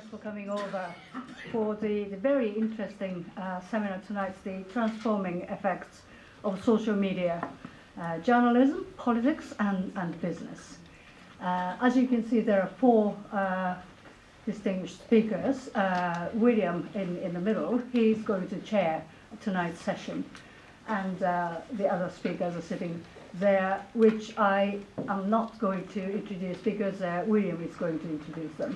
for coming over for the very interesting seminar tonight, the Transforming Effects of Social Media, Journalism, Politics and Business. As you can see, there are four distinguished speakers. William in the middle, he's going to chair tonight's session, and the other speakers are sitting there, which I am not going to introduce because William is going to introduce them.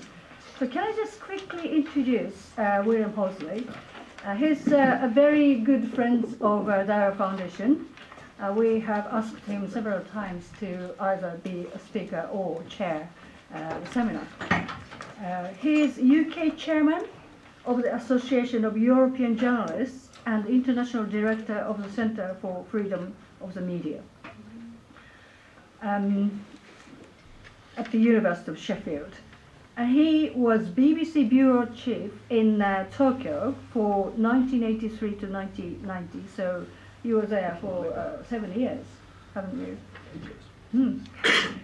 So can I just quickly introduce William Horsley? He's a very good friend of Daiwa Foundation. We have asked him several times to either be a speaker or chair the seminar. He is UK chairman of the Association of European Journalists and international director of the Centre for Freedom of the Media at the University of Sheffield. And he was BBC bureau chief in Tokyo for 1983 to 1990. So you were there for 7 years, haven't you?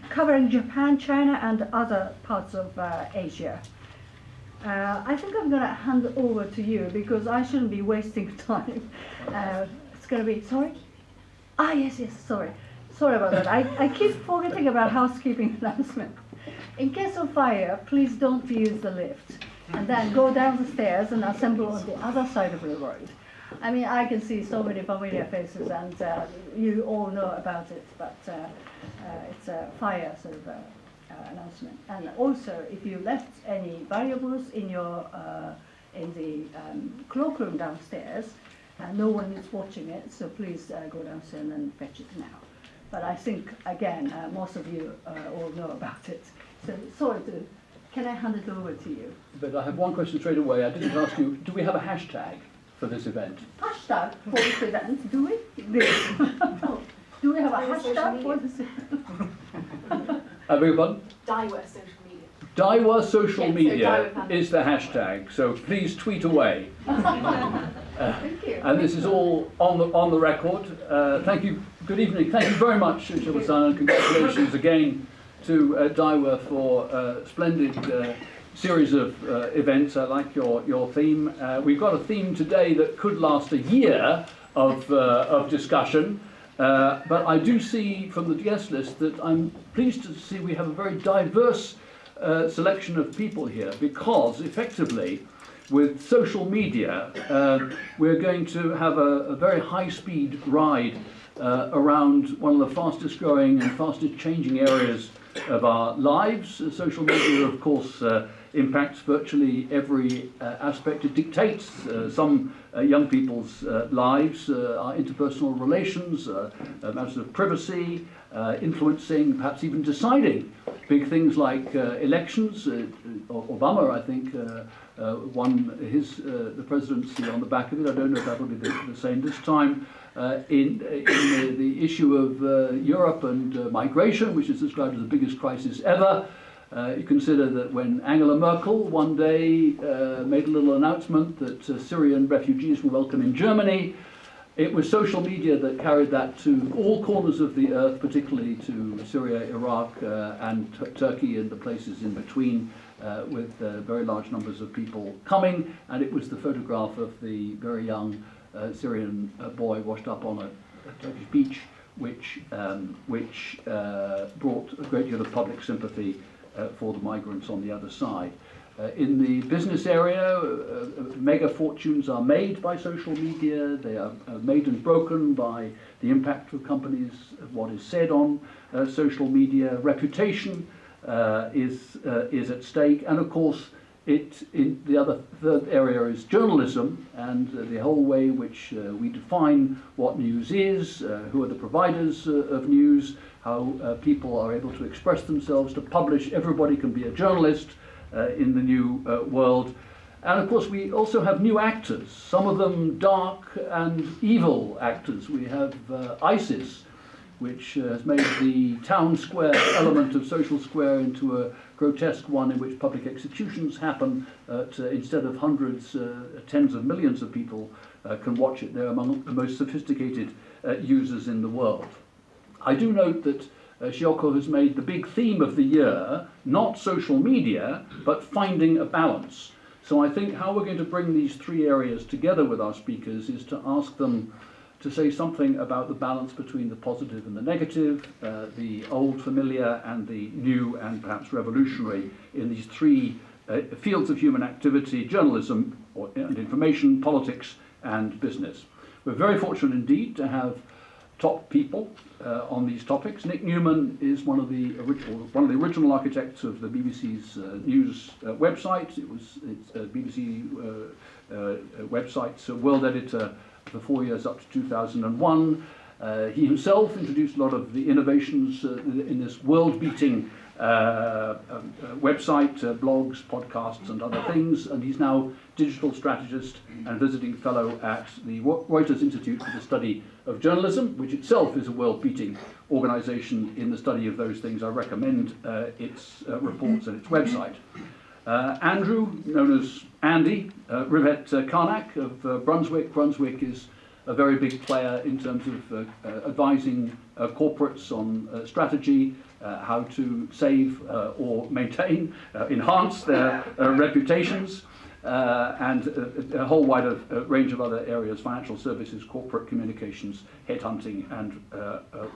Covering Japan, China, and other parts of Asia. I think I'm going to hand over to you because I shouldn't be wasting time. It's going to be, sorry? Ah, yes, sorry. Sorry about that. I keep forgetting about housekeeping announcement. In case of fire, please don't use the lift. And then go down the stairs and assemble on the other side of the road. I mean, I can see so many familiar faces, and you all know about it, but it's a fire sort of announcement. And also, if you left any valuables in your in the cloakroom downstairs, no one is watching it, so please go downstairs and fetch it now. But I think, again, most of you all know about it. So, sorry, can I hand it over to you? But I have one question straight away. I didn't ask you, do we have a hashtag for this event? Hashtag for this event, do we? Do we have a hashtag for this event? I beg your pardon? Daiwa social media. Daiwa social Yeah, so media Daiwa is the hashtag, so please tweet away. Thank you. And this is all on the record. Thank you. Good evening. Thank you very much, Shilpa-san, and congratulations again to Daiwa for a splendid series of events. I like your theme. We've got a theme today that could last a year of discussion, but I do see from the guest list that I'm pleased to see we have a very diverse selection of people here, because effectively with social media we're going to have a very high-speed ride around one of the fastest growing and fastest changing areas of our lives. Social media, of course, impacts virtually every aspect. It dictates some young people's lives, our interpersonal relations, matters of privacy, influencing, perhaps even deciding big things like elections. Obama, I think, won the presidency on the back of it. I don't know if that will be the same this time. In the issue of Europe and migration, which is described as the biggest crisis ever. You consider that when Angela Merkel one day made a little announcement that Syrian refugees were welcome in Germany, it was social media that carried that to all corners of the earth, particularly to Syria, Iraq, and Turkey and the places in between, with very large numbers of people coming. And it was the photograph of the very young Syrian boy washed up on a Turkish beach, which brought a great deal of public sympathy for the migrants on the other side. In the business area, mega fortunes are made by social media. They are made and broken by the impact of companies, of what is said on social media. Reputation is at stake, and of course, the third area is journalism, and the whole way in which we define what news is, who are the providers of news, how people are able to express themselves, to publish. Everybody can be a journalist in the new world. And of course we also have new actors, some of them dark and evil actors. We have ISIS, which has made the town square element of social square into a grotesque one in which public executions happen. Instead of hundreds, tens of millions of people can watch it. They're among the most sophisticated users in the world. I do note that Shioko has made the big theme of the year not social media, but finding a balance. So I think how we're going to bring these three areas together with our speakers is to ask them to say something about the balance between the positive and the negative, the old familiar and the new and perhaps revolutionary in these three fields of human activity: journalism and information, politics and business. We're very fortunate indeed to have top people on these topics. Nick Newman is one of the original architects of the BBC's news website. It's a BBC website's world editor for 4 years up to 2001. He himself introduced a lot of the innovations in this world-beating website, blogs, podcasts and other things, and he's now digital strategist and visiting fellow at the Reuters Institute for the Study of Journalism, which itself is a world-beating organisation in the study of those things. I recommend its reports and its website. Andrew, known as Andy, Rivet Karnak of Brunswick. Brunswick is a very big player in terms of advising corporates on strategy, how to save or maintain, enhance their reputations, and a whole wider range of other areas: financial services, corporate communications, headhunting, and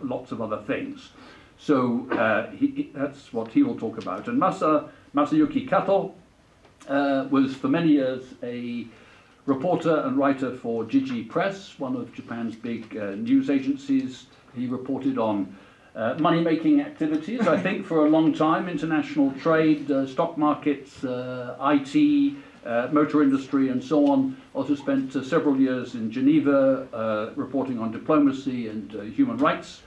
lots of other things. So that's what he will talk about. And Masayuki Kato was for many years a reporter and writer for Jiji Press, one of Japan's big news agencies. He reported on money-making activities, I think, for a long time: international trade, stock markets, IT, motor industry, and so on. Also spent several years in Geneva reporting on diplomacy and human rights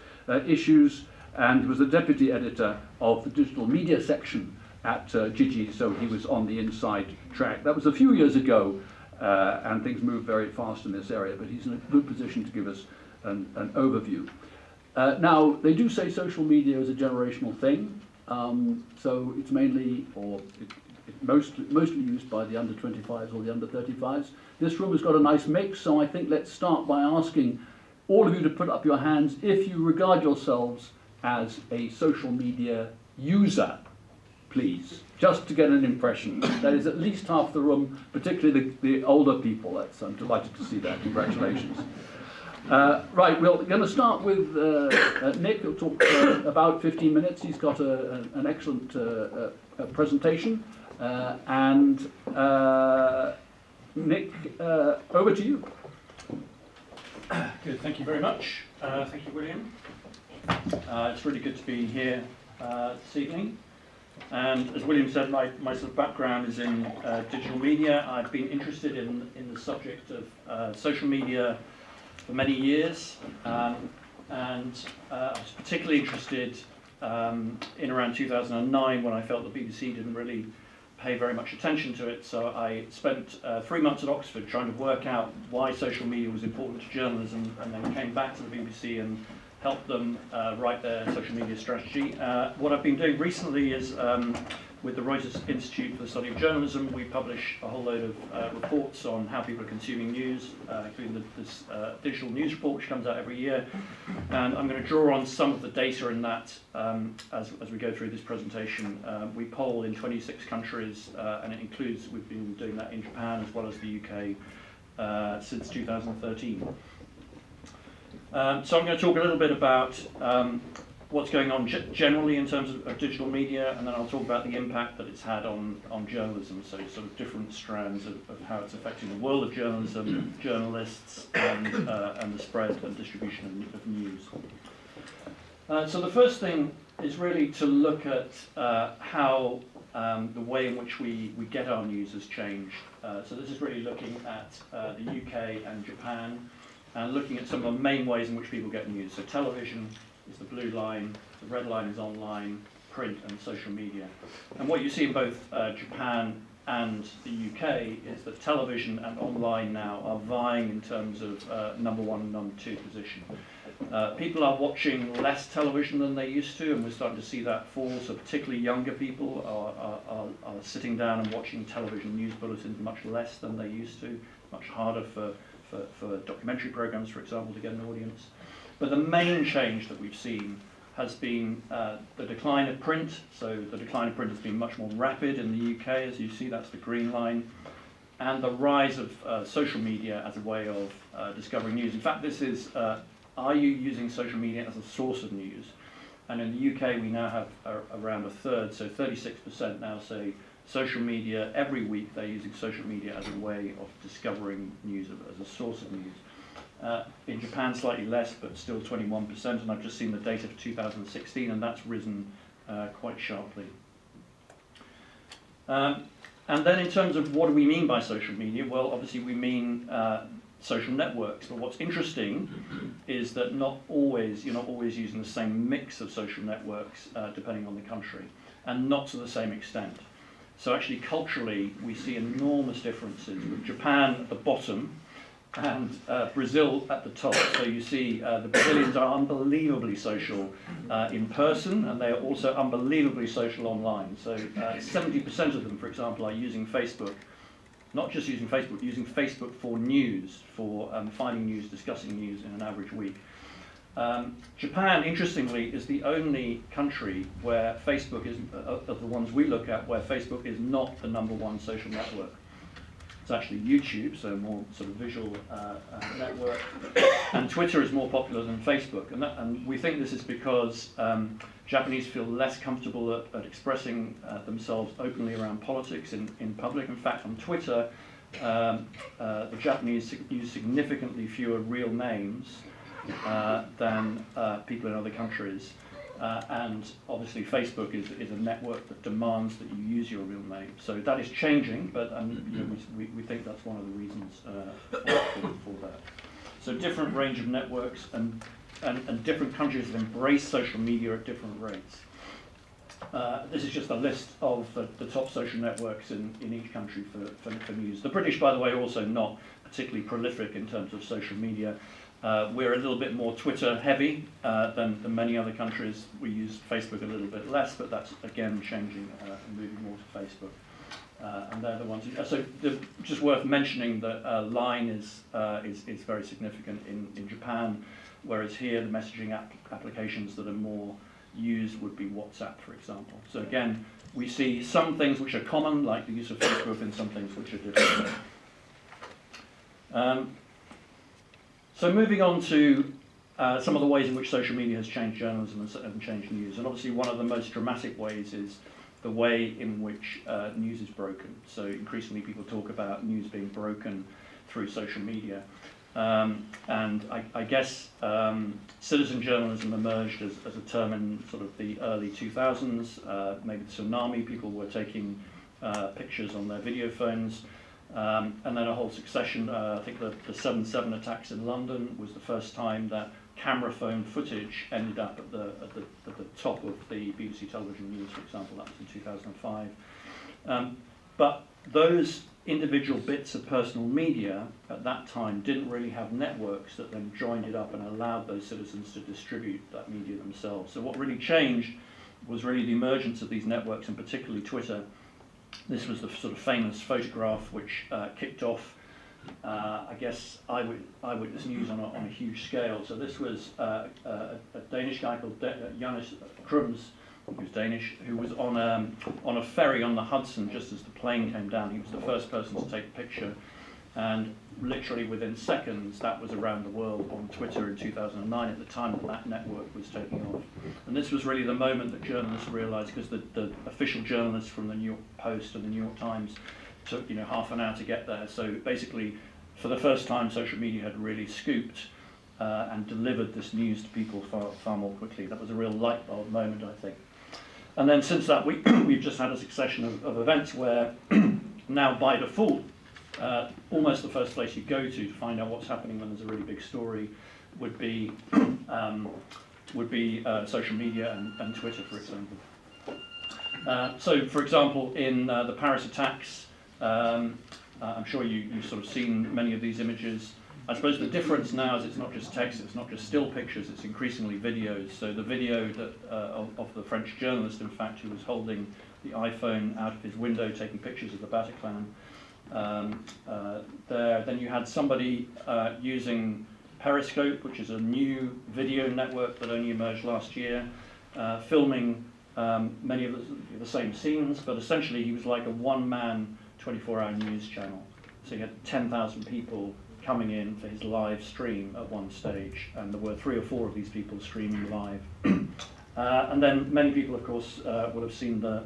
issues, and was the deputy editor of the digital media section at Jiji, so he was on the inside track. That was a few years ago, and things move very fast in this area, but he's in a good position to give us an overview. Now, they do say social media is a generational thing, so it's mainly, or mostly used by the under 25s or the under 35s. This room has got a nice mix, so I think let's start by asking all of you to put up your hands if you regard yourselves as a social media user, please, just to get an impression. That is at least half the room, particularly the older people. I'm delighted to see that. Congratulations. Right, we're going to start with Nick. He'll talk about 15 minutes. He's got an excellent presentation. And Nick, over to you. Good, thank you very much. Thank you, William. It's really good to be here this evening. And as William said, my sort of background is in digital media. I've been interested in the subject of social media for many years, and I was particularly interested in around 2009 when I felt the BBC didn't really pay very much attention to it. So I spent 3 months at Oxford trying to work out why social media was important to journalism, and then came back to the BBC and helped them write their social media strategy. What I've been doing recently is with the Reuters Institute for the Study of Journalism, we publish a whole load of reports on how people are consuming news, including this digital news report which comes out every year. And I'm going to draw on some of the data in that as we go through this presentation. We poll in 26 countries, and it includes, we've been doing that in Japan as well as the UK since 2013. So I'm going to talk a little bit about what's going on generally in terms of digital media, and then I'll talk about the impact that it's had on journalism, so sort of different strands of how it's affecting the world of journalism, journalists, and the spread and distribution of news. So the first thing is really to look at how the way in which we get our news has changed. So this is really looking at the UK and Japan, and looking at some of the main ways in which people get news. So television is the blue line, the red line is online, print and social media. And what you see in both Japan and the UK is that television and online now are vying in terms of number one and number two position. People are watching less television than they used to, and we're starting to see that fall. So particularly younger people are sitting down and watching television news bulletins much less than they used to. Much harder for documentary programs, for example, to get an audience. But the main change that we've seen has been the decline of print. So the decline of print has been much more rapid in the UK, as you see, that's the green line, and the rise of social media as a way of discovering news. In fact, this is, are you using social media as a source of news? And in the UK, we now have around a third, so 36% now say social media, every week they're using social media as a way of discovering news, as a source of news. In Japan, slightly less, but still 21%, and I've just seen the data for 2016, and that's risen quite sharply. And then in terms of what do we mean by social media, well, obviously we mean social networks, but what's interesting is that you're not always using the same mix of social networks depending on the country, and not to the same extent. So actually culturally, we see enormous differences, with Japan at the bottom, and Brazil at the top. So you see the Brazilians are unbelievably social in person, and they are also unbelievably social online. So 70% of them, for example, are using Facebook. Not just using Facebook for news, for finding news, discussing news in an average week. Japan, interestingly, is the only country where Facebook is, of the ones we look at, where Facebook is not the #1 social network. It's actually YouTube, so more sort of visual network, and Twitter is more popular than Facebook, and we think this is because Japanese feel less comfortable at expressing themselves openly around politics in public. In fact, on Twitter, the Japanese use significantly fewer real names than people in other countries. And obviously Facebook is a network that demands that you use your real name. So that is changing, but we think that's one of the reasons for that. So different range of networks, and different countries have embraced social media at different rates. This is just a list of the top social networks in each country for news. The British, by the way, are also not particularly prolific in terms of social media. We're a little bit more Twitter heavy than many other countries. We use Facebook a little bit less, but that's again changing and moving more to Facebook. And they're the ones. So just worth mentioning that Line is very significant in Japan, whereas here the messaging applications that are more used would be WhatsApp, for example. So again, we see some things which are common, like the use of Facebook, and some things which are different. So moving on to some of the ways in which social media has changed journalism and changed news. And obviously one of the most dramatic ways is the way in which news is broken. So increasingly people talk about news being broken through social media. And I guess citizen journalism emerged as a term in sort of the early 2000s. Maybe the tsunami, people were taking pictures on their video phones. And then a whole succession, I think the 7/7 attacks in London was the first time that camera phone footage ended up at the top of the BBC television news, for example. That was in 2005. But those individual bits of personal media at that time didn't really have networks that then joined it up and allowed those citizens to distribute that media themselves. So what really changed was really the emergence of these networks, and particularly Twitter. This was the sort of famous photograph which kicked off, I guess, eyewitness news on a huge scale. So this was a Danish guy called Jonas Krums, who's Danish, who was on a ferry on the Hudson just as the plane came down. He was the first person to take a picture, and literally within seconds that was around the world on Twitter in 2009, at the time that network was taking off. And this was really the moment that journalists realised, because the official journalists from the New York Post and the New York Times took half an hour to get there. So basically, for the first time, social media had really scooped and delivered this news to people far more quickly. That was a real light bulb moment, I think. And then since that, we've just had a succession of events where now by default, almost the first place you go to find out what's happening when there's a really big story would be social media and Twitter, for example. So, for example, in the Paris attacks, I'm sure you've sort of seen many of these images. I suppose the difference now is it's not just text, it's not just still pictures, it's increasingly videos. So the video that of the French journalist, in fact, who was holding the iPhone out of his window taking pictures of the Bataclan. Then you had somebody using Periscope, which is a new video network that only emerged last year. filming many of the same scenes, but essentially he was like a one-man 24-hour news channel. So he had 10,000 people coming in for his live stream at one stage, and there were 3 or 4 of these people streaming live. And then many people, of course, will have seen the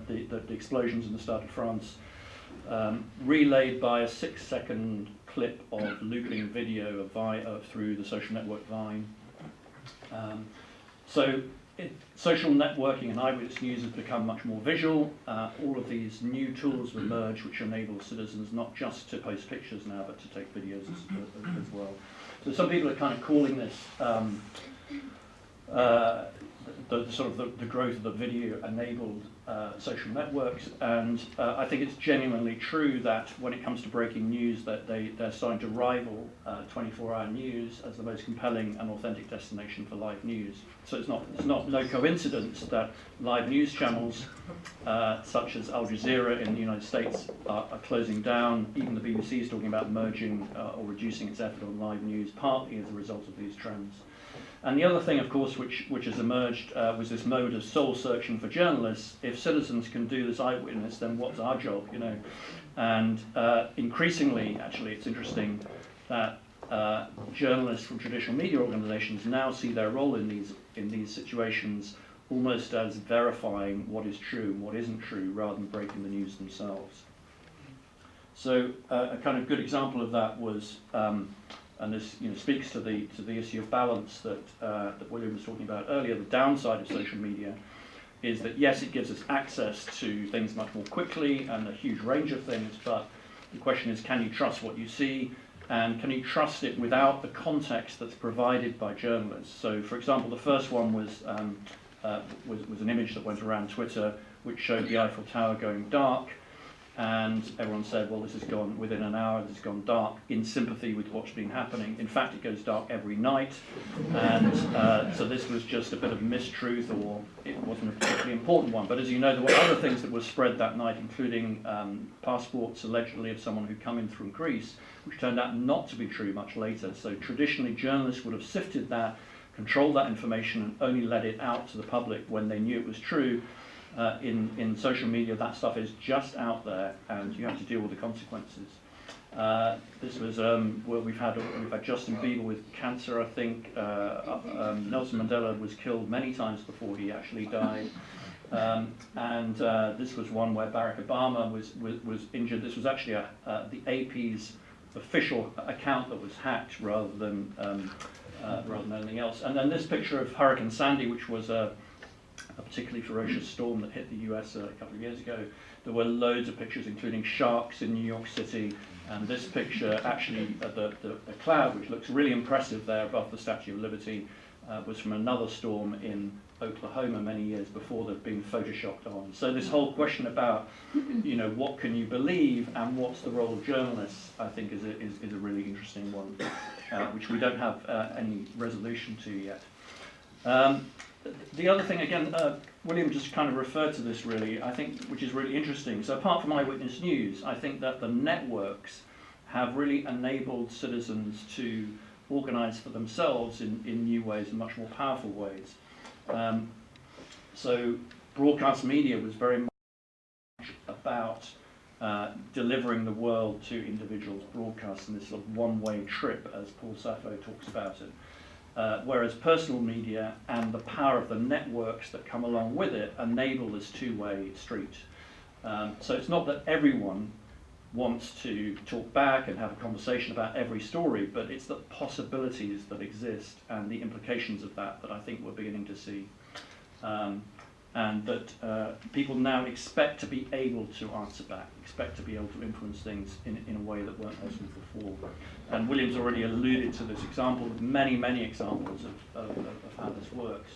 explosions in the Stade de France, relayed by a 6-second clip of looping video through the social network Vine. Social networking and eyewitness news has become much more visual. All of these new tools have emerged which enable citizens not just to post pictures now, but to take videos as well. So some people are kind of calling this the growth of the video-enabled social networks, and I think it's genuinely true that when it comes to breaking news, that they're starting to rival 24-hour news as the most compelling and authentic destination for live news. So it's no coincidence that live news channels such as Al Jazeera in the United States are closing down. Even the BBC is talking about merging or reducing its effort on live news, partly as a result of these trends. And the other thing, of course, which has emerged was this mode of soul searching for journalists. If citizens can do this eyewitness, then what's our job, you know? And increasingly, actually, it's interesting that journalists from traditional media organizations now see their role in these situations almost as verifying what is true and what isn't true, rather than breaking the news themselves. So a kind of good example of that was, and this speaks to the issue of balance that William was talking about earlier. The downside of social media is that, yes, it gives us access to things much more quickly and a huge range of things, but the question is, can you trust what you see, and can you trust it without the context that's provided by journalists? So, for example, the first one was an image that went around Twitter which showed the Eiffel Tower going dark, and everyone said, well, this has gone within an hour, this has gone dark, in sympathy with what's been happening. In fact, it goes dark every night, and so this was just a bit of mistruth, or it wasn't a particularly important one. But as you know, there were other things that were spread that night, including passports allegedly of someone who'd come in from Greece, which turned out not to be true much later. So traditionally, journalists would have sifted that, controlled that information, and only let it out to the public when they knew it was true. In social media, that stuff is just out there, and you have to deal with the consequences. This was well, we've had Justin Bieber with cancer, I think. Nelson Mandela was killed many times before he actually died, and this was one where Barack Obama was injured. This was actually the AP's official account that was hacked, rather than anything else. And then this picture of Hurricane Sandy, which was a particularly ferocious storm that hit the US a couple of years ago. There were loads of pictures, including sharks in New York City, and this picture, actually, the cloud, which looks really impressive there above the Statue of Liberty, was from another storm in Oklahoma many years before they'd been photoshopped on. So this whole question about, what can you believe and what's the role of journalists, I think is a really interesting one, which we don't have any resolution to yet. The other thing, again, William just kind of referred to this really, I think, which is really interesting. So apart from Eyewitness News, I think that the networks have really enabled citizens to organise for themselves in new ways, in much more powerful ways. So broadcast media was very much about delivering the world to individuals, broadcasting this sort of one-way trip, as Paul Sappho talks about it. Whereas personal media and the power of the networks that come along with it enable this two-way street. So it's not that everyone wants to talk back and have a conversation about every story, but it's the possibilities that exist and the implications of that I think we're beginning to see. And that people now expect to be able to answer back, expect to be able to influence things in a way that weren't possible before. And William's already alluded to this example, many, many examples of how this works.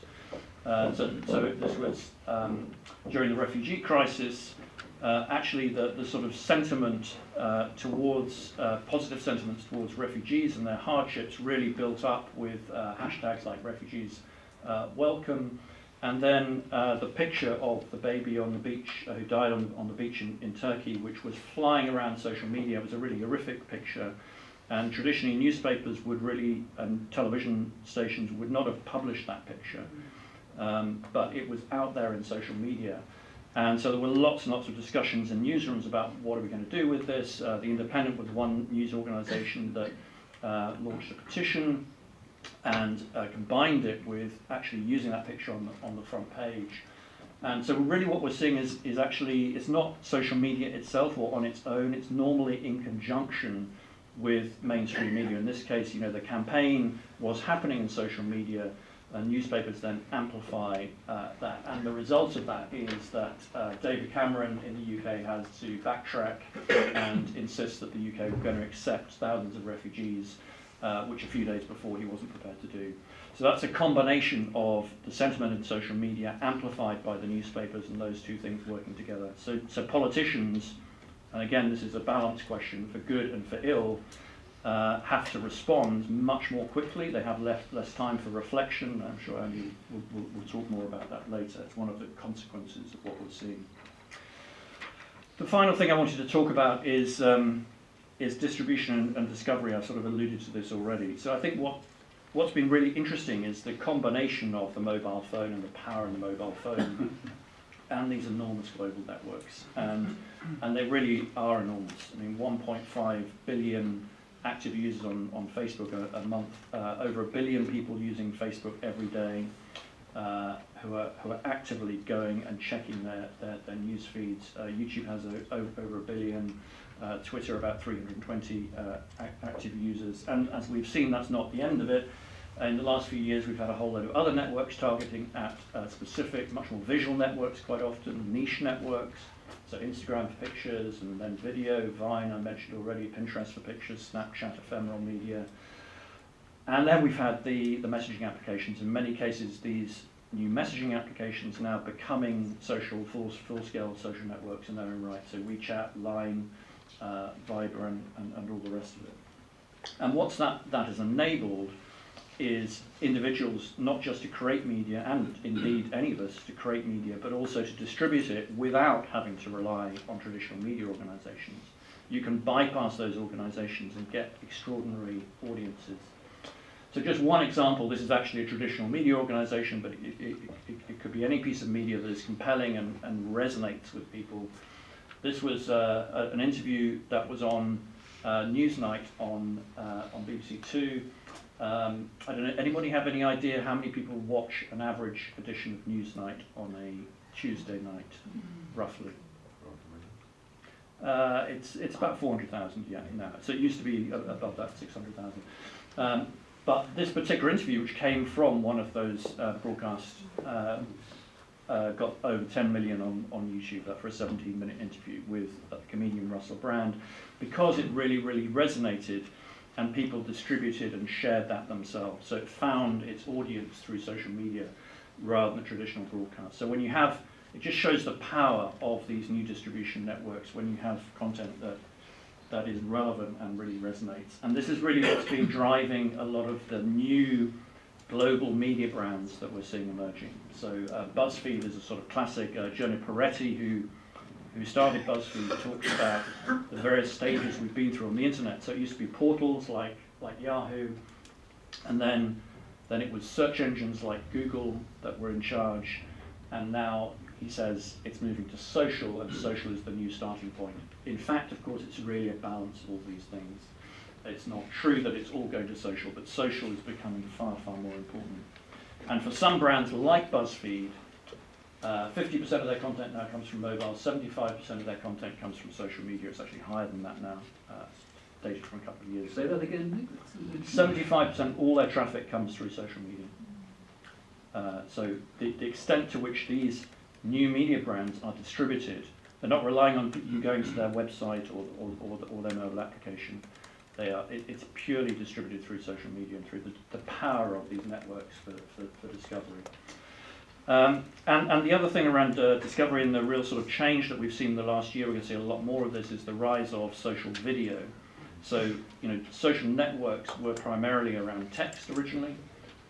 So this was during the refugee crisis. Actually, the sort of sentiment towards, positive sentiments towards refugees and their hardships really built up with hashtags like refugees welcome. And then the picture of the baby on the beach, who died on the beach in Turkey, which was flying around social media, was a really horrific picture. And traditionally newspapers would really, and television stations would not have published that picture. but it was out there in social media. And so there were lots and lots of discussions in newsrooms about what are we going to do with this. The Independent was one news organisation that launched a petition and combined it with actually using that picture on the front page. And so really what we're seeing is actually, it's not social media itself or on its own, it's normally in conjunction with mainstream media. In this case, the campaign was happening in social media, and newspapers then amplify that. And the result of that is that David Cameron in the UK has to backtrack and insist that the UK were going to accept thousands of refugees, which a few days before he wasn't prepared to do. So that's a combination of the sentiment in social media amplified by the newspapers and those two things working together. So politicians, and again this is a balance question for good and for ill, have to respond much more quickly. They have less time for reflection. I'm sure Andy will talk more about that later. It's one of the consequences of what we're seeing. The final thing I wanted to talk about is distribution and discovery. I've sort of alluded to this already. So I think what's been really interesting is the combination of the mobile phone and the power in the mobile phone and these enormous global networks. And they really are enormous. I mean, 1.5 billion active users on Facebook a month, over 1 billion people using Facebook every day, who are actively going and checking their news feeds. YouTube has over 1 billion, Twitter about 320 active users, and as we've seen, that's not the end of it. In the last few years, we've had a whole load of other networks targeting at specific, much more visual networks quite often, niche networks. So Instagram for pictures, and then video, Vine I mentioned already, Pinterest for pictures, Snapchat, ephemeral media. And then we've had the messaging applications. In many cases, these new messaging applications now becoming full-scale social networks in their own right. So WeChat, Line, Viber, and all the rest of it. And what's that has enabled is individuals not just to create media, and indeed any of us to create media, but also to distribute it without having to rely on traditional media organizations. You can bypass those organizations and get extraordinary audiences. So just one example, this is actually a traditional media organization, but it could be any piece of media that is compelling and resonates with people. This was an interview that was on Newsnight on BBC Two. I don't know, anybody have any idea how many people watch an average edition of Newsnight on a Tuesday night, roughly? It's about 400,000, yeah, now. So it used to be above that, 600,000. But this particular interview, which came from one of those broadcasts, got over 10 million on YouTube for a 17-minute interview with comedian Russell Brand, because it really, really resonated, and people distributed and shared that themselves. So it found its audience through social media rather than traditional broadcast. So when you have, it just shows the power of these new distribution networks when you have content that is relevant and really resonates. And this is really what's been driving a lot of the new global media brands that we're seeing emerging. So BuzzFeed is a sort of classic. Giorgio Peretti, who started BuzzFeed, talks about the various stages we've been through on the internet. So it used to be portals like Yahoo, and then it was search engines like Google that were in charge, and now he says it's moving to social, and social is the new starting point. In fact, of course, it's really a balance of all these things. It's not true that it's all going to social, but social is becoming far, far more important. And for some brands like BuzzFeed, 50% of their content now comes from mobile, 75% of their content comes from social media. It's actually higher than that now, data from a couple of years. Say that again, Nick? 75% all their traffic comes through social media. So the extent to which these new media brands are distributed, they're not relying on you going to their website or their mobile application. It's purely distributed through social media and through the power of these networks for discovery. And the other thing around discovery and the real sort of change that we've seen in the last year, we're going to see a lot more of this, is the rise of social video. So, social networks were primarily around text originally,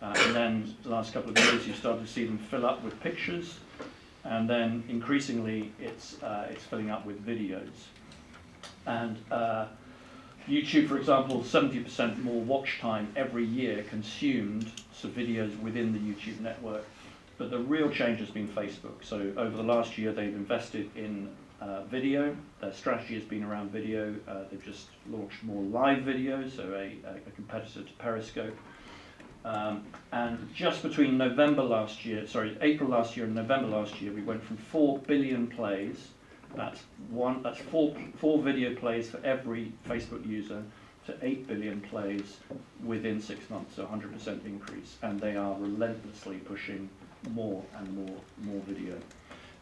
and then the last couple of years you started to see them fill up with pictures, and then increasingly it's filling up with videos. And YouTube, for example, 70% more watch time every year consumed, so videos within the YouTube network. But the real change has been Facebook. So over the last year, they've invested in video. Their strategy has been around video. They've just launched more live video, so a competitor to Periscope. And just between April last year and November last year, we went from 4 billion plays. That's four video plays for every Facebook user, to 8 billion plays within 6 months, so 100% increase. And they are relentlessly pushing more and more video.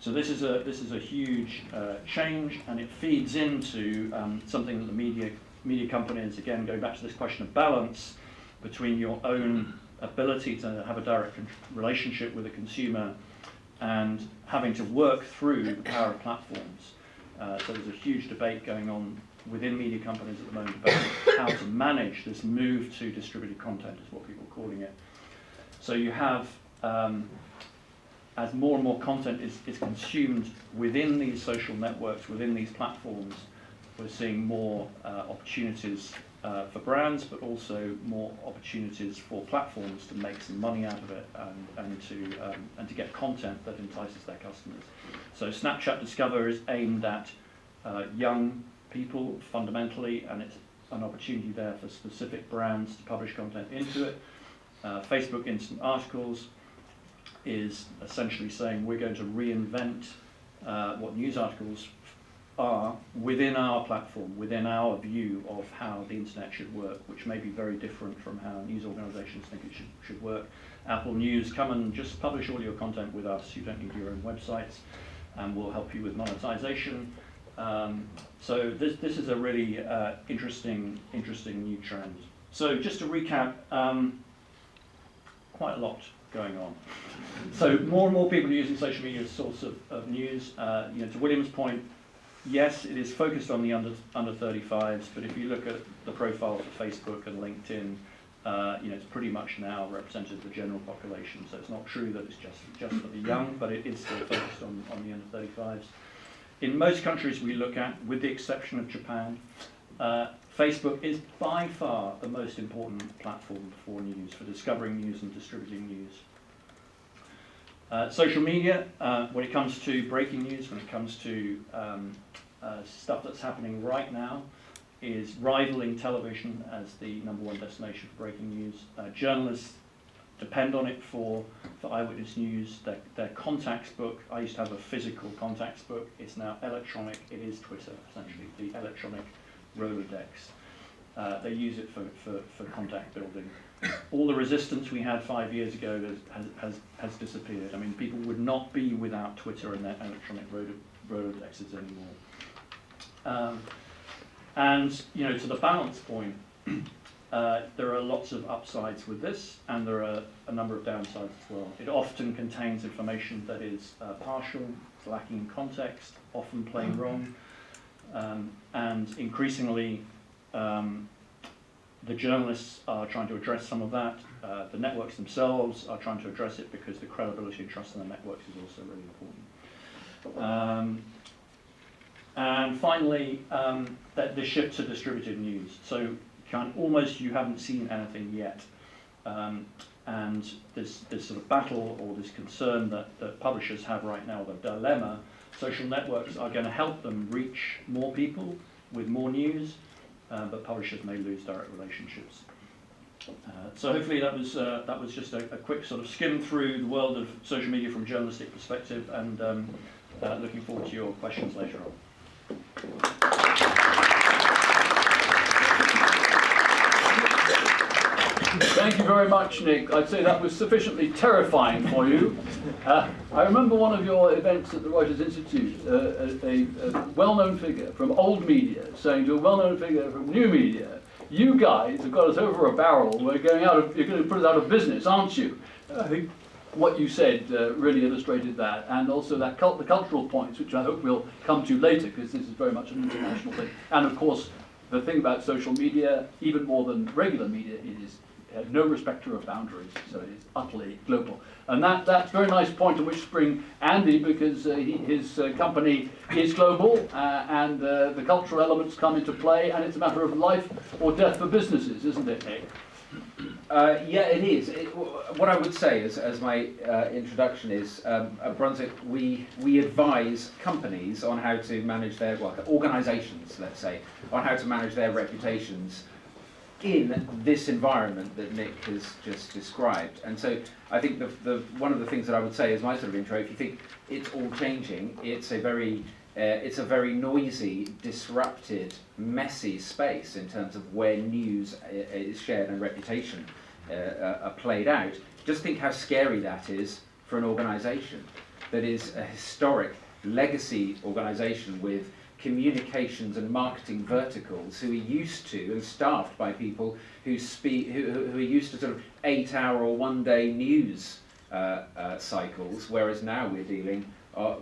So this is a huge change, and it feeds into something that the media companies, again, going back to this question of balance between your own ability to have a direct relationship with a consumer and having to work through the power of platforms. So there's a huge debate going on within media companies at the moment about how to manage this move to distributed content, is what people are calling it. So you have, as more and more content is consumed within these social networks, within these platforms, we're seeing more opportunities for brands, but also more opportunities for platforms to make some money out of it and to get content that entices their customers. So Snapchat Discover is aimed at young people fundamentally, and it's an opportunity there for specific brands to publish content into it. Facebook Instant Articles is essentially saying we're going to reinvent what news articles are within our platform, within our view of how the internet should work, which may be very different from how news organizations think it should work. Apple News, come and just publish all your content with us. You don't need your own websites, and we'll help you with monetization. So this is a really interesting new trend. So just to recap, quite a lot going on. So more and more people are using social media as a source of news. To William's point, yes, it is focused on the under 35s, but if you look at the profile for Facebook and LinkedIn, it's pretty much now represented the general population. So it's not true that it's just for the young, but it is still focused on the under 35s. In most countries we look at, with the exception of Japan, Facebook is by far the most important platform for news, for discovering news and distributing news. Social media, when it comes to breaking news, when it comes to stuff that's happening right now, is rivaling television as the #1 destination for breaking news. Journalists depend on it for eyewitness news. Their contacts book, I used to have a physical contacts book, it's now electronic. It is Twitter, essentially, the electronic Rolodex. They use it for contact building. All the resistance we had 5 years ago has disappeared. I mean, people would not be without Twitter and their electronic Rolodexes anymore. And to the balance point, there are lots of upsides with this, and there are a number of downsides as well. It often contains information that is partial, it's lacking in context, often plain wrong, and increasingly the journalists are trying to address some of that. The networks themselves are trying to address it because the credibility and trust in the networks is also really important. And finally, the shift to distributed news. So you haven't seen anything yet. And this sort of battle or this concern that publishers have right now, the dilemma, social networks are going to help them reach more people with more news, but publishers may lose direct relationships. So hopefully that was just a quick sort of skim through the world of social media from a journalistic perspective, and looking forward to your questions later on. Thank you very much, Nick. I'd say that was sufficiently terrifying for you. I remember one of your events at the Reuters Institute, a well-known figure from old media saying to a well-known figure from new media, "You guys have got us over a barrel. You're going to put us out of business, aren't you?" I think what you said really illustrated that, and also the cultural points, which I hope we'll come to later, because this is very much an international thing. And of course, the thing about social media, even more than regular media, is no respecter of boundaries, so it is utterly global. And that's a very nice point on which to bring Andy, because his company is global, and the cultural elements come into play, and it's a matter of life or death for businesses, isn't it, Nick? Yeah, it is. What I would say is, as my introduction is, at Brunswick, we advise companies on how to manage their, well, organisations, let's say, on how to manage their reputations in this environment that Nick has just described. And so I think the one of the things that I would say as my sort of intro, if you think it's all changing, it's a very noisy, disrupted, messy space in terms of where news is shared and reputation are played out. Just think how scary that is for an organisation that is a historic legacy organisation with communications and marketing verticals who are used to and staffed by people who are used to sort of 8-hour or 1-day news cycles, whereas now we're dealing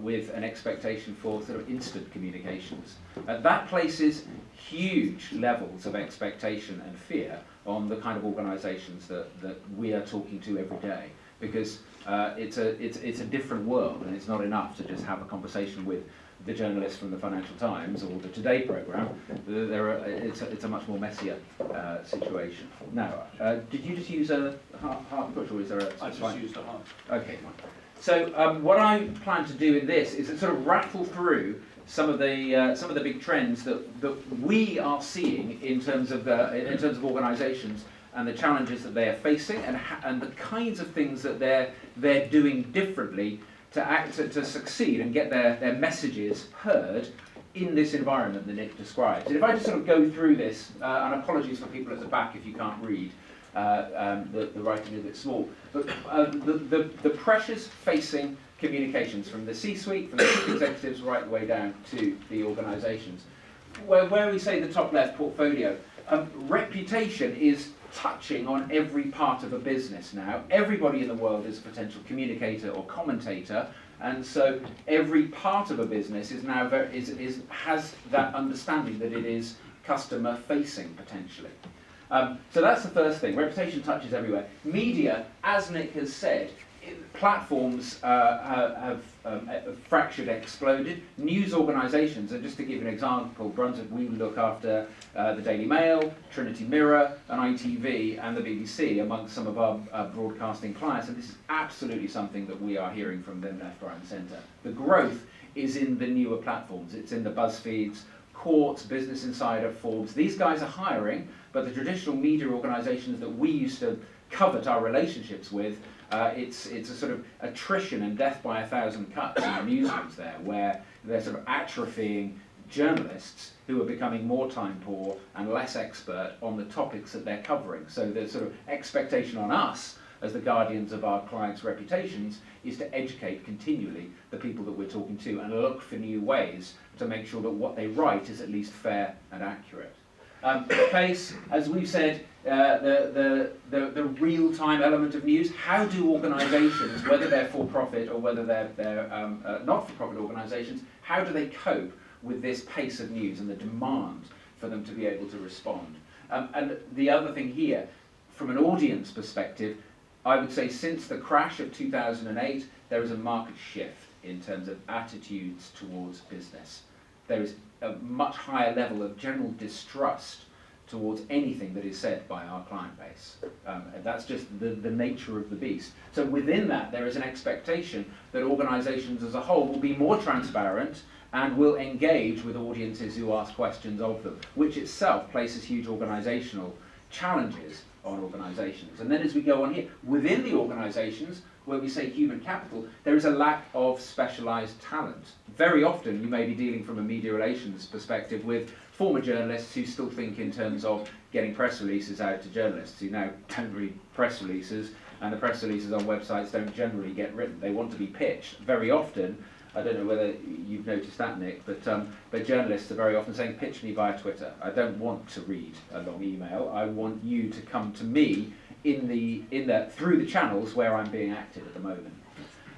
with an expectation for sort of instant communications. That places huge levels of expectation and fear on the kind of organisations that we are talking to every day, because it's a different world, and it's not enough to just have a conversation with the journalists from the Financial Times or the Today programme. It's a much more messier situation. Now, did you just use a heart push, or is there a... I just used a heart. Okay, fine. So what I plan to do in this is to sort of rattle through some of the big trends that we are seeing in terms of organisations and the challenges that they are facing, and the kinds of things that they're doing differently to succeed and get their messages heard in this environment that Nick describes. And if I just sort of go through this, and apologies for people at the back if you can't read, the writing is a bit small, but the pressures facing communications from the C-suite, from the chief executives right the way down to the organisations. Where we say the top left portfolio, reputation is touching on every part of a business now. Everybody in the world is a potential communicator or commentator, and so every part of a business is now has that understanding that it is customer facing potentially. So that's the first thing. Reputation touches everywhere. Media, as Nick has said, platforms have fractured, exploded. News organisations, and just to give an example, Brunswick, we look after the Daily Mail, Trinity Mirror, and ITV, and the BBC, amongst some of our broadcasting clients, and this is absolutely something that we are hearing from them left, right and centre. The growth is in the newer platforms. It's in the BuzzFeeds, Quartz, Business Insider, Forbes. These guys are hiring, but the traditional media organisations that we used to covet our relationships with, it's a sort of attrition and death by 1,000 cuts in the newsrooms there, where they're sort of atrophying journalists who are becoming more time poor and less expert on the topics that they're covering. So the sort of expectation on us as the guardians of our clients' reputations is to educate continually the people that we're talking to and look for new ways to make sure that what they write is at least fair and accurate. Pace, as we've said, the real-time element of news. How do organisations, whether they're for-profit or whether they're not-for-profit organisations, how do they cope with this pace of news and the demand for them to be able to respond? And the other thing here, from an audience perspective, I would say since the crash of 2008, there is a market shift in terms of attitudes towards business. There is a much higher level of general distrust towards anything that is said by our client base. That's just the nature of the beast. So within that, there is an expectation that organisations as a whole will be more transparent and will engage with audiences who ask questions of them, which itself places huge organisational challenges on organisations. And then as we go on here, within the organisations, where we say human capital, there is a lack of specialised talent. Very often you may be dealing from a media relations perspective with former journalists who still think in terms of getting press releases out to journalists who now don't read press releases, and the press releases on websites don't generally get written. They want to be pitched. Very often, I don't know whether you've noticed that, Nick, but journalists are very often saying, pitch me via Twitter. I don't want to read a long email. I want you to come to me through the channels where I'm being active at the moment.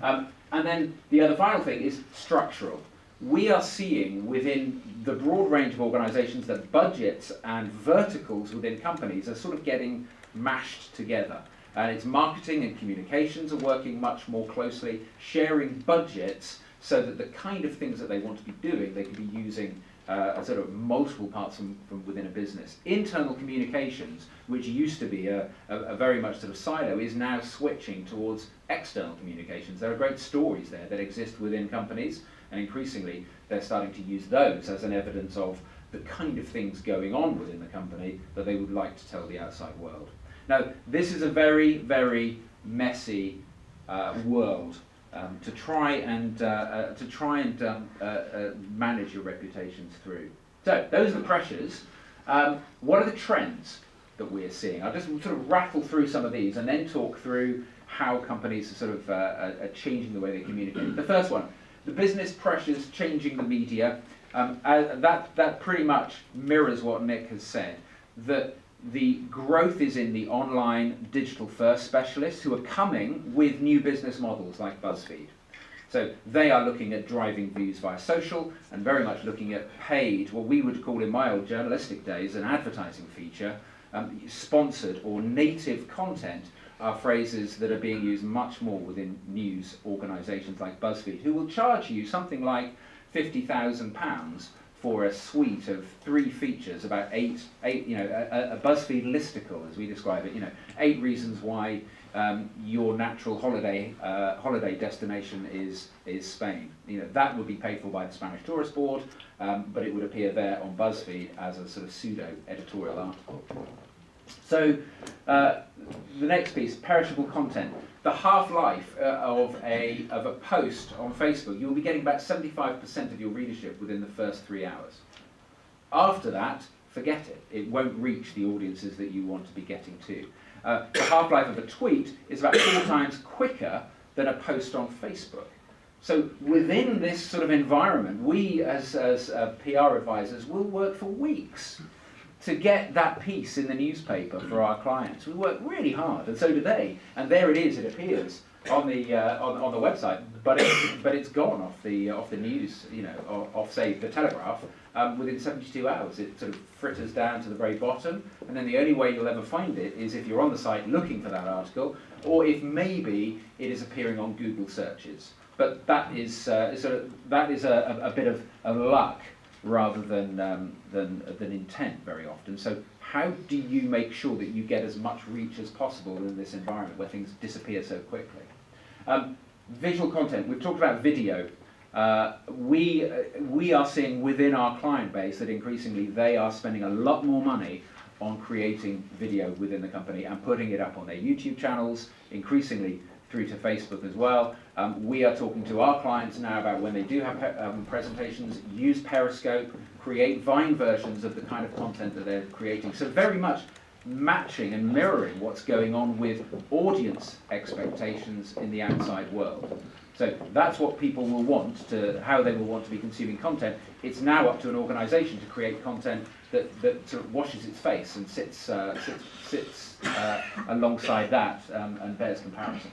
And then the other final thing is structural. We are seeing within the broad range of organisations that budgets and verticals within companies are sort of getting mashed together. And it's marketing and communications are working much more closely, sharing budgets so that the kind of things that they want to be doing, they can be using sort of multiple parts from within a business. Internal communications, which used to be a very much sort of silo, is now switching towards external communications. There are great stories there that exist within companies, and increasingly they're starting to use those as an evidence of the kind of things going on within the company that they would like to tell the outside world. Now, this is a very, very messy world to try and manage your reputations through. So those are the pressures. What are the trends that we're seeing? I'll just sort of rattle through some of these and then talk through how companies are sort of are changing the way they communicate. The first one, the business pressures changing the media. That pretty much mirrors what Nick has said, that the growth is in the online digital first specialists who are coming with new business models like BuzzFeed. So they are looking at driving views via social and very much looking at paid, what we would call in my old journalistic days an advertising feature. Sponsored or native content are phrases that are being used much more within news organisations like BuzzFeed, who will charge you something like £50,000 for a suite of 3 features about eight a BuzzFeed listicle, as we describe it, 8 reasons why your natural holiday destination is Spain. That would be paid for by the Spanish Tourist Board, but it would appear there on BuzzFeed as a sort of pseudo editorial article. So the next piece, perishable content. The half-life of a post on Facebook, you'll be getting about 75% of your readership within the first 3 hours. After that, forget it. It won't reach the audiences that you want to be getting to. The half-life of a tweet is about 4 times quicker than a post on Facebook. So within this sort of environment, we as PR advisors will work for weeks to get that piece in the newspaper for our clients. We work really hard, and so do they. And there it is. It appears on the website, but it's gone off the news. Off say the Telegraph within 72 hours. It sort of fritters down to the very bottom, and then the only way you'll ever find it is if you're on the site looking for that article, or if maybe it is appearing on Google searches. But that is a bit of luck rather than intent very often. So how do you make sure that you get as much reach as possible in this environment where things disappear so quickly? Visual content, we've talked about video. We are seeing within our client base that increasingly they are spending a lot more money on creating video within the company and putting it up on their YouTube channels, increasingly through to Facebook as well. We are talking to our clients now about when they do have presentations, use Periscope, create Vine versions of the kind of content that they're creating. So very much matching and mirroring what's going on with audience expectations in the outside world. So that's what people will want how they will want to be consuming content. It's now up to an organisation to create content that sort of washes its face and sits alongside that and bears comparison.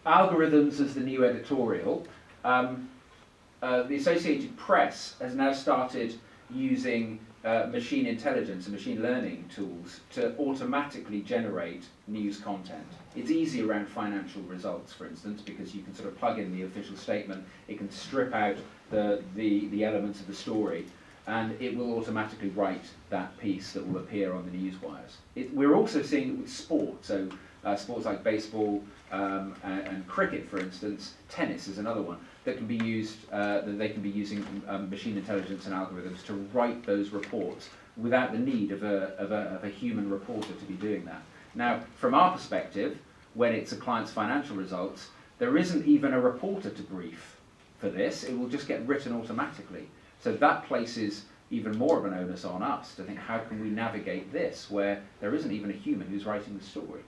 Algorithms as the new editorial. The Associated Press has now started using machine intelligence and machine learning tools to automatically generate news content. It's easy around financial results, for instance, because you can sort of plug in the official statement, it can strip out the elements of the story, and it will automatically write that piece that will appear on the news wires. We're also seeing it with sport, so sports like baseball and cricket, for instance. Tennis is another one that can be used. That they can be using machine intelligence and algorithms to write those reports without the need of a human reporter to be doing that. Now, from our perspective, when it's a client's financial results, there isn't even a reporter to brief for this. It will just get written automatically. So that places even more of an onus on us to think, how can we navigate this where there isn't even a human who's writing the story?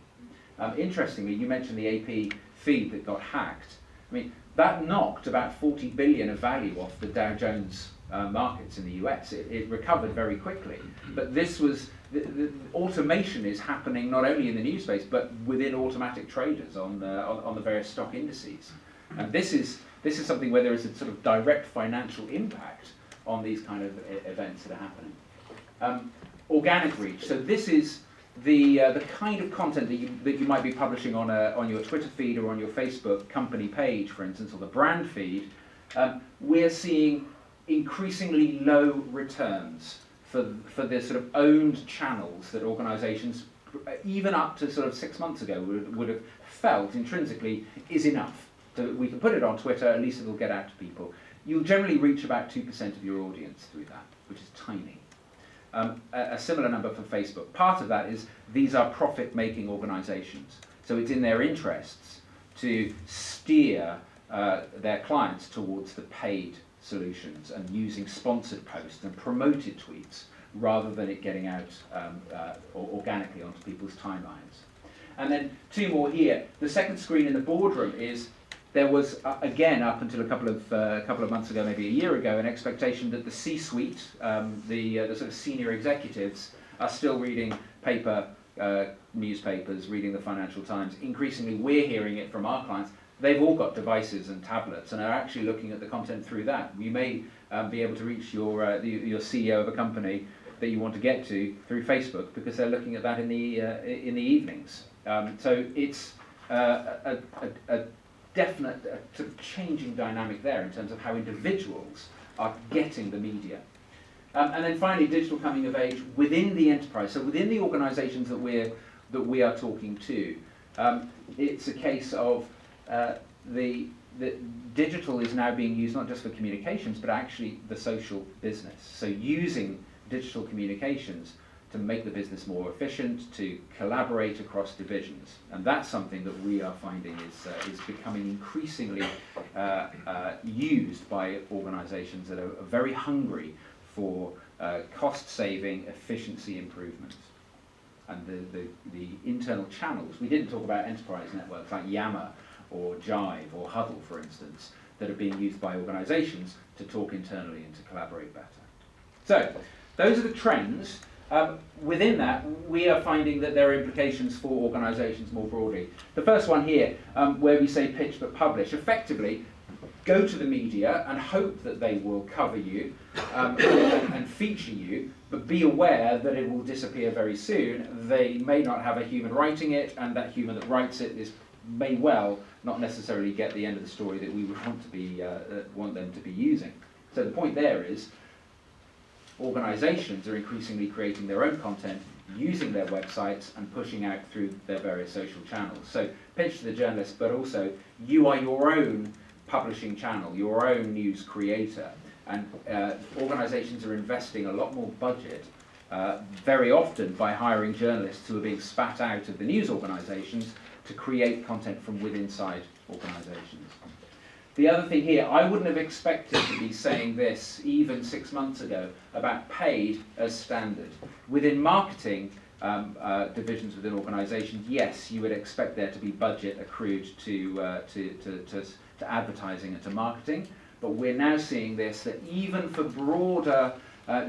Interestingly, you mentioned the AP feed that got hacked. I mean, that knocked about 40 billion of value off the Dow Jones markets in the US. It recovered very quickly. But this was, the automation is happening not only in the news space, but within automatic traders on the various stock indices. And this is something where there is a sort of direct financial impact on these kind of events that are happening. Organic reach. So this is the kind of content that you might be publishing on your Twitter feed or on your Facebook company page, for instance, or the brand feed. We're seeing increasingly low returns for the sort of owned channels that organisations, even up to sort of 6 months ago, would have felt intrinsically is enough. So we can put it on Twitter, at least it'll get out to people. You'll generally reach about 2% of your audience through that, which is tiny. A similar number for Facebook. Part of that is these are profit-making organisations, so it's in their interests to steer their clients towards the paid solutions and using sponsored posts and promoted tweets rather than it getting out organically onto people's timelines. And then 2 more here. The second screen in the boardroom is there was, again, up until a couple of months ago, maybe a year ago, an expectation that the C-suite, the sort of senior executives, are still reading newspapers, reading the Financial Times. Increasingly, we're hearing it from our clients. They've all got devices and tablets and are actually looking at the content through that. You may be able to reach your CEO of a company that you want to get to through Facebook because they're looking at that in the evenings. So it's a definite sort of changing dynamic there in terms of how individuals are getting the media. And then finally, digital coming of age within the enterprise. So within the organisations that we are talking to, it's a case of the digital is now being used not just for communications, but actually the social business. So using digital communications to make the business more efficient, to collaborate across divisions. And that's something that we are finding is becoming increasingly used by organisations that are very hungry for cost-saving, efficiency improvements. And the internal channels, we didn't talk about enterprise networks like Yammer or Jive or Huddle, for instance, that are being used by organisations to talk internally and to collaborate better. So, those are the trends. Within that, we are finding that there are implications for organisations more broadly. The first one here, where we say pitch but publish, effectively go to the media and hope that they will cover you and feature you, but be aware that it will disappear very soon. They may not have a human writing it, and that human that writes it may well not necessarily get the end of the story that we would want them to be using. So the point there is, organisations are increasingly creating their own content, using their websites and pushing out through their various social channels. So pitch to the journalist, but also you are your own publishing channel, your own news creator. And organisations are investing a lot more budget, very often by hiring journalists who are being spat out of the news organisations to create content from inside organisations. The other thing here, I wouldn't have expected to be saying this even 6 months ago about paid as standard. Within marketing divisions within organisations, yes, you would expect there to be budget accrued to advertising and to marketing, but we're now seeing this, that even for broader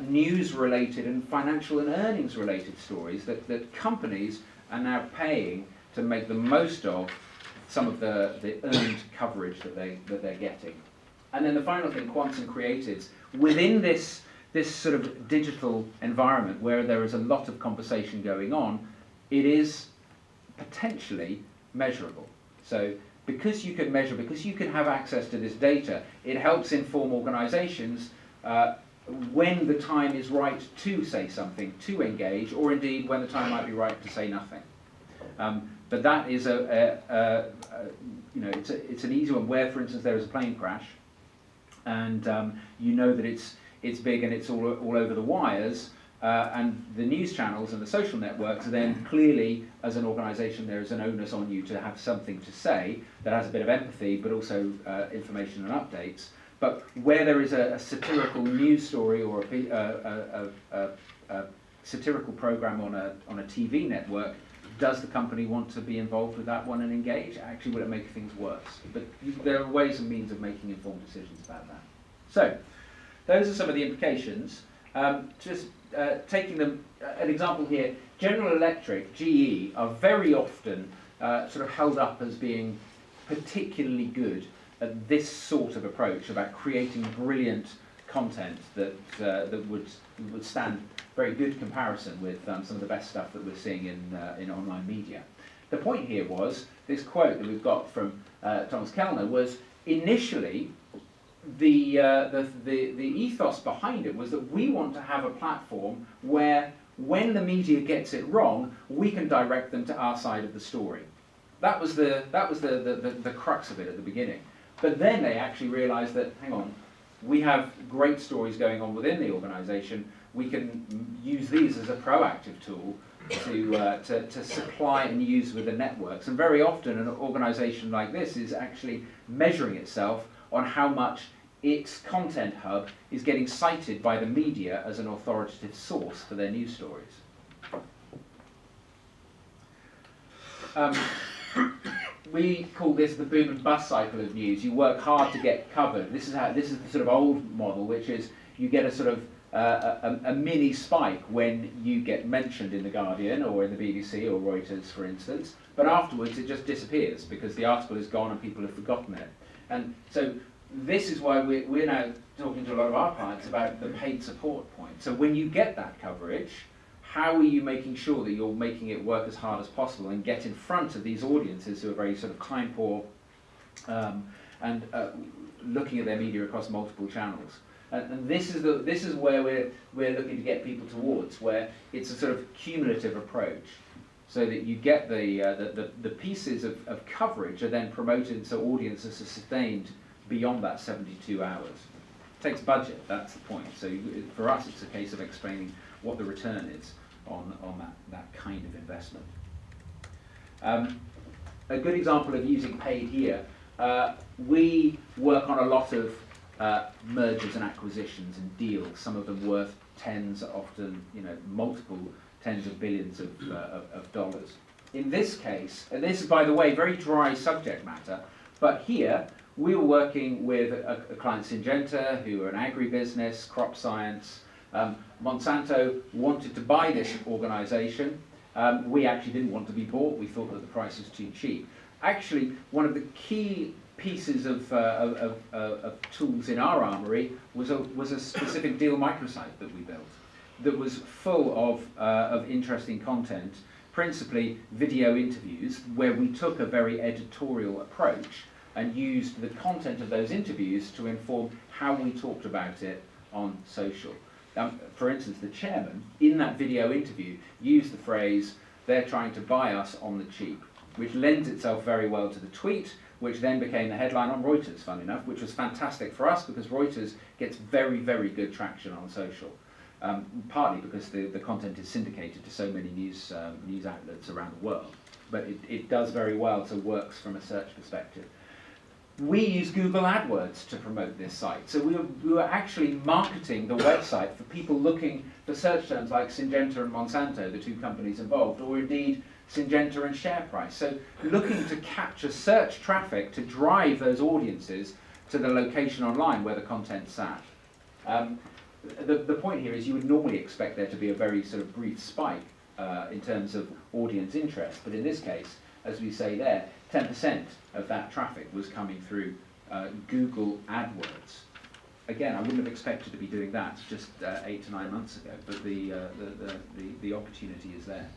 news-related and financial and earnings-related stories, that companies are now paying to make the most of some of the earned coverage that they're getting. And then the final thing, quants and creatives, within this sort of digital environment where there is a lot of conversation going on, it is potentially measurable. So because you can measure, because you can have access to this data, it helps inform organisations when the time is right to say something, to engage, or indeed when the time might be right to say nothing. But that is it's an easy one where, for instance, there is a plane crash, and you know that it's big and it's all over the wires, and the news channels and the social networks, then clearly, as an organisation, there is an onus on you to have something to say that has a bit of empathy, but also information and updates. But where there is a satirical news story or a satirical program on a TV network, does the company want to be involved with that one and engage? Actually, will it make things worse? But there are ways and means of making informed decisions about that. So, those are some of the implications. Taking them, an example here, General Electric, GE, are very often sort of held up as being particularly good at this sort of approach about creating brilliant content that would stand very good comparison with some of the best stuff that we're seeing in online media. The point here was, this quote that we've got from Thomas Kellner was, initially, the ethos behind it was that we want to have a platform where when the media gets it wrong, we can direct them to our side of the story. That was the crux of it at the beginning. But then they actually realised that, hang on, we have great stories going on within the organisation. We can use these as a proactive tool to supply and use with the networks. And very often an organisation like this is actually measuring itself on how much its content hub is getting cited by the media as an authoritative source for their news stories. We call this the boom and bust cycle of news. You work hard to get covered. This is the sort of old model, which is you get a sort of a mini spike when you get mentioned in The Guardian or in the BBC or Reuters, for instance, but afterwards it just disappears because the article is gone and people have forgotten it. And so this is why we're now talking to a lot of our clients about the paid support point. So when you get that coverage, how are you making sure that you're making it work as hard as possible and get in front of these audiences who are very sort of time poor and looking at their media across multiple channels? And this is where we're looking to get people towards, where it's a sort of cumulative approach, so that you get the pieces of coverage are then promoted so audiences are sustained beyond that 72 hours. It takes budget, that's the point. So for us, it's a case of explaining what the return is on that kind of investment. A good example of using paid here, we work on a lot of mergers and acquisitions and deals, some of them worth tens, often multiple tens of billions of dollars. In this case, and this is, by the way, very dry subject matter, but here we were working with a client, Syngenta, who are an agribusiness, crop science. Monsanto wanted to buy this organisation. We actually didn't want to be bought. We thought that the price was too cheap. Actually, one of the key pieces of tools in our armoury was a specific deal microsite that we built that was full of interesting content, principally video interviews, where we took a very editorial approach and used the content of those interviews to inform how we talked about it on social. For instance, the chairman, in that video interview, used the phrase, "They're trying to buy us on the cheap," which lends itself very well to the tweet, which then became the headline on Reuters, fun enough, which was fantastic for us because Reuters gets very, very good traction on social, partly because the content is syndicated to so many news outlets around the world, but it does very well, so works from a search perspective. We use Google AdWords to promote this site. So we were actually marketing the website for people looking for search terms like Syngenta and Monsanto, the two companies involved, or indeed Syngenta and share price. So looking to capture search traffic to drive those audiences to the location online where the content sat. The point here is you would normally expect there to be a very sort of brief spike in terms of audience interest, but in this case, as we say there, 10% of that traffic was coming through Google AdWords. Again, I wouldn't have expected to be doing that just 8 to 9 months ago, but the opportunity is there.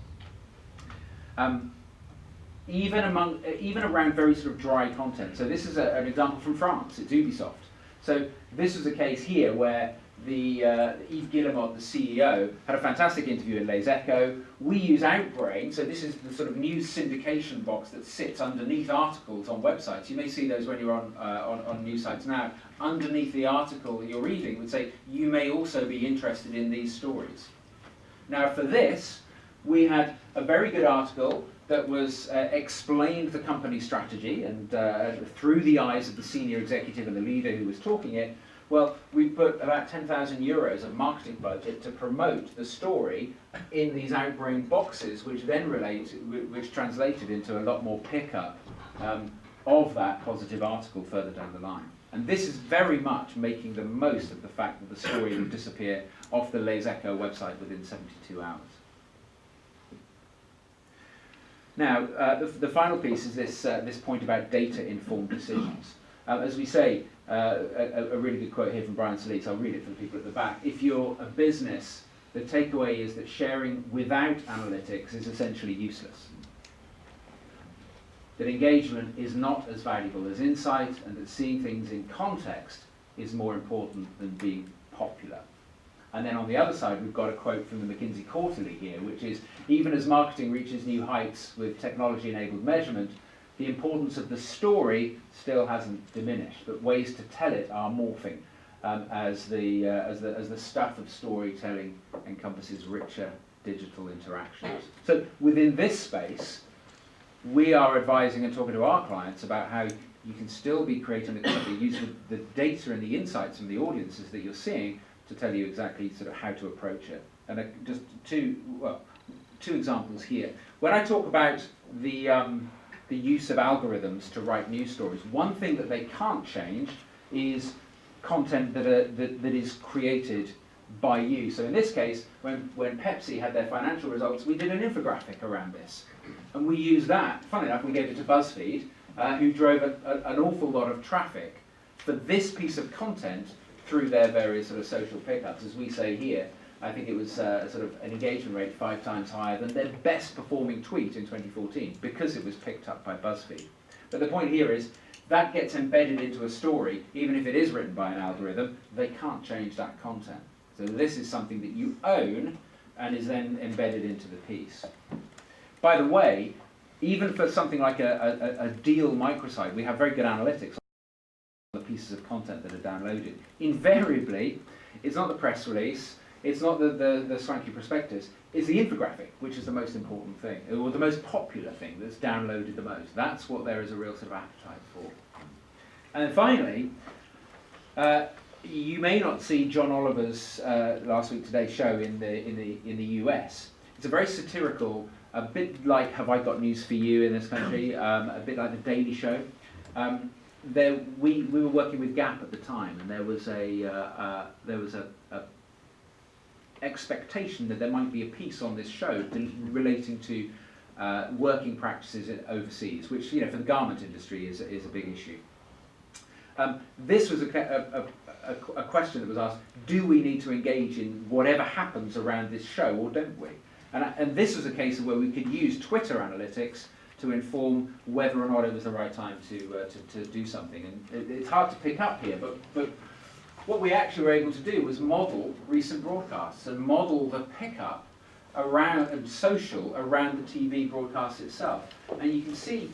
Even around very sort of dry content. So this is an example from France. It's Ubisoft. So this was a case here where Yves Guillemot, the CEO, had a fantastic interview in Les Echos. We use Outbrain, so this is the sort of news syndication box that sits underneath articles on websites. You may see those when you're on news sites now. Underneath the article you're reading would say, you may also be interested in these stories. Now for this, we had a very good article that was explained the company strategy and through the eyes of the senior executive and the leader who was talking it. Well, we put about 10,000 euros of marketing budget to promote the story in these Outbrain boxes, which then which translated into a lot more pickup of that positive article further down the line. And this is very much making the most of the fact that the story would disappear off the Les Echos website within 72 hours. Now, the final piece is this point about data-informed decisions. As we say, a really good quote here from Brian Solis, I'll read it for the people at the back. If you're a business, the takeaway is that sharing without analytics is essentially useless. That engagement is not as valuable as insight, and that seeing things in context is more important than being popular. And then on the other side, we've got a quote from the McKinsey Quarterly here, which is, even as marketing reaches new heights with technology-enabled measurement, the importance of the story still hasn't diminished, but ways to tell it are morphing as the stuff of storytelling encompasses richer digital interactions. So within this space, we are advising and talking to our clients about how you can still be creating the content, use the data and the insights from the audiences that you're seeing to tell you exactly sort of how to approach it. And just two examples here. When I talk about the use of algorithms to write news stories, one thing that they can't change is content that is created by you. So in this case, when Pepsi had their financial results, we did an infographic around this. And we used that, funny enough, we gave it to BuzzFeed, who drove an awful lot of traffic for this piece of content through their various sort of social pickups. As we say here, I think it was sort of an engagement rate 5 times higher than their best performing tweet in 2014 because it was picked up by BuzzFeed. But the point here is that gets embedded into a story, even if it is written by an algorithm, they can't change that content. So this is something that you own and is then embedded into the piece. By the way, even for something like a deal microsite, we have very good analytics on the pieces of content that are downloaded. Invariably, it's not the press release, it's not the swanky prospectus, it's the infographic, which is the most important thing, or the most popular thing that's downloaded the most. That's what there is a real sort of appetite for. And then finally, you may not see John Oliver's Last Week Today show in the US. It's a very satirical, a bit like Have I Got News for You in this country, a bit like The Daily Show. We were working with Gap at the time, and there was a expectation that there might be a piece on this show relating to working practices overseas, which, you know, for the garment industry is a big issue. This was a question that was asked: do we need to engage in whatever happens around this show, or don't we? And this was a case of where we could use Twitter analytics to inform whether or not it was the right time to do something. And it's hard to pick up here, but what we actually were able to do was model recent broadcasts and model the pickup around and social around the TV broadcast itself. And you can see,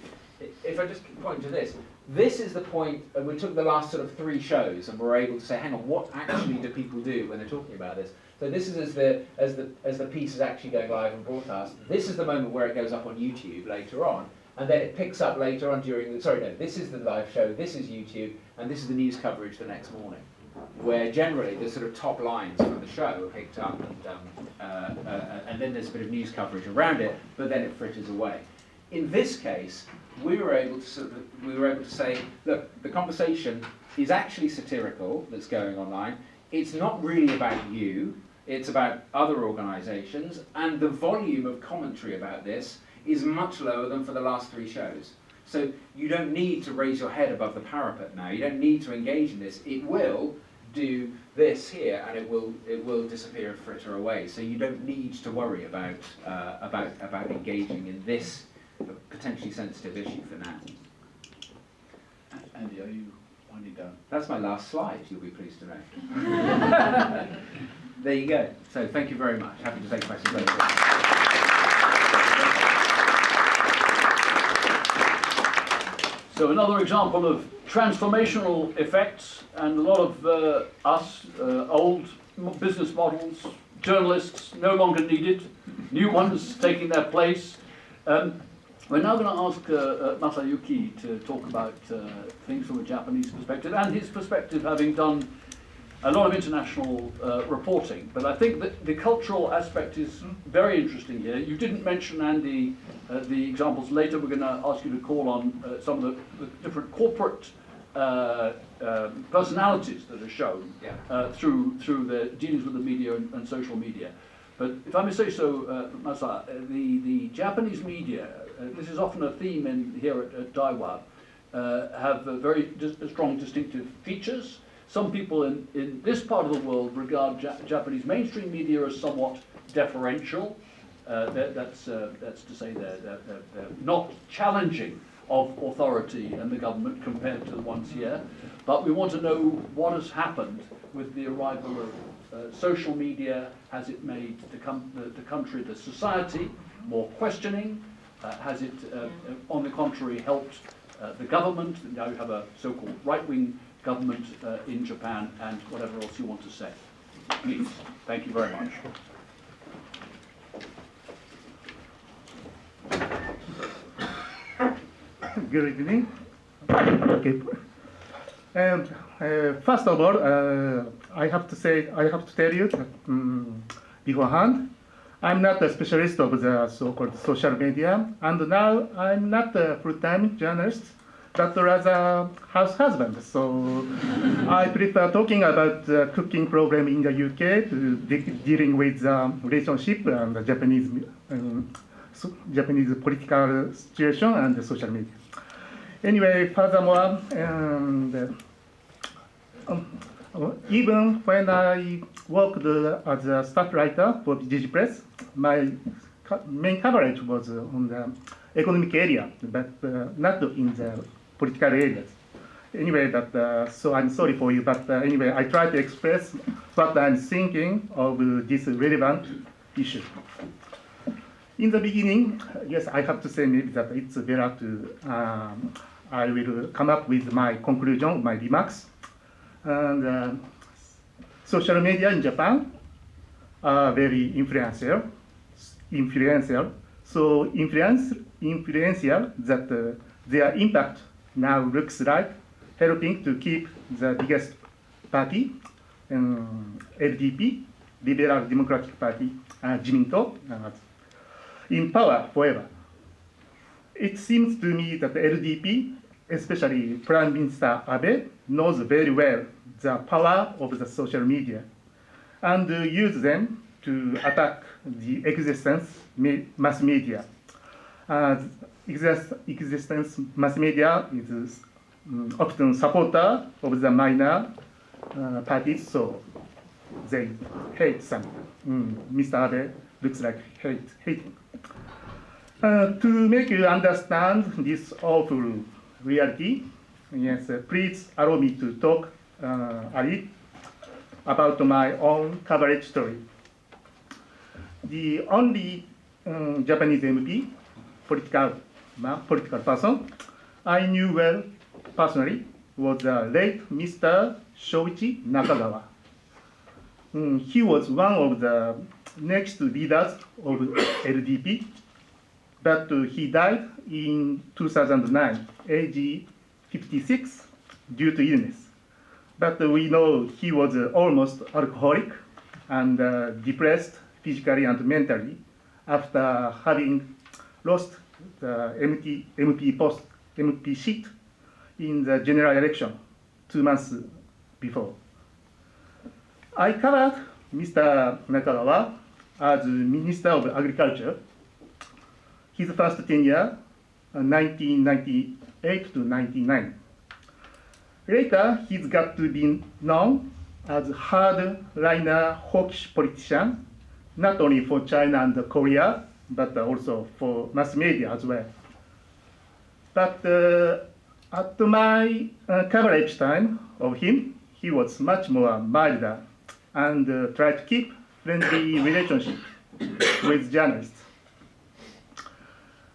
if I just point to this, this is the point, and we took the last sort of 3 shows and we're able to say, hang on, what actually do people do when they're talking about this? So this is as the piece is actually going live and broadcast. This is the moment where it goes up on YouTube later on, and then it picks up later on during the, sorry, no, this is the live show, this is YouTube, and this is the news coverage the next morning, where generally the sort of top lines from the show are picked up, and then there's a bit of news coverage around it, but then it fritters away. In this case, we were able to say, look, the conversation is actually satirical that's going online. It's not really about you, it's about other organisations, and the volume of commentary about this is much lower than for the last 3 shows. So you don't need to raise your head above the parapet now. You don't need to engage in this. It will do this here, and it will disappear and fritter away. So you don't need to worry about engaging in this potentially sensitive issue for now. Andy, are you winding down? That's my last slide, you'll be pleased to know. There you go. So thank you very much. Happy to take questions later. So another example of transformational effects, and a lot of old business models, journalists no longer needed, new ones taking their place. We're now going to ask Masayuki to talk about things from a Japanese perspective, and his perspective having done a lot of international reporting. But I think that the cultural aspect is very interesting here. You didn't mention, Andy, the examples later. We're going to ask you to call on some of the different corporate personalities that are shown through their dealings with the media and social media. But if I may say so, Masa, the Japanese media, this is often a theme here at Daiwa, have very strong distinctive features. Some people in this part of the world regard Japanese mainstream media as somewhat deferential. That's to say they're not challenging of authority and the government compared to the ones here. But we want to know what has happened with the arrival of social media. Has it made the country, the society, more questioning? Has it, on the contrary, helped the government? Now you have a so-called right-wing government in Japan, and whatever else you want to say. Please. Thank you very much. Good evening. Okay. And first of all, I have to tell you that, beforehand, I'm not a specialist of the so-called social media, and now I'm not a full-time journalist, but rather house husband. So I prefer talking about the cooking program in the UK to dealing with the relationship and the Japanese political situation and the social media. Anyway, furthermore, even when I worked as a staff writer for BJG Press, my main coverage was on the economic area, but not in the political areas. Anyway, so I'm sorry for you, but anyway, I try to express what I'm thinking of this relevant issue. In the beginning, yes, I have to say maybe that it's better to, I will come up with my conclusion, my remarks. And social media in Japan are very influential. So influential that their impact now looks like helping to keep the biggest party, LDP, Liberal Democratic Party, Jiminto, in power forever. It seems to me that the LDP, especially Prime Minister Abe, knows very well the power of the social media and use them to attack the mass media. Existence mass media is often supporter of the minor parties, so they hate some. Mr. Abe looks like hating. To make you understand this awful reality, yes, please allow me to talk a bit about my own coverage story. The only Japanese MP, political person, I knew well personally was the late Mr. Shoichi Nakagawa. He was one of the next leaders of LDP, but he died in 2009, age 56, due to illness. But we know he was almost alcoholic and depressed physically and mentally after having lost the MP seat in the general election 2 months before. I covered Mr. Nakagawa as Minister of Agriculture. His first tenure, 1998 to 99. Later, he's got to be known as hardliner hawkish politician, not only for China and Korea, but also for mass media as well. But at my coverage time of him, he was much more milder and tried to keep friendly relationship with journalists.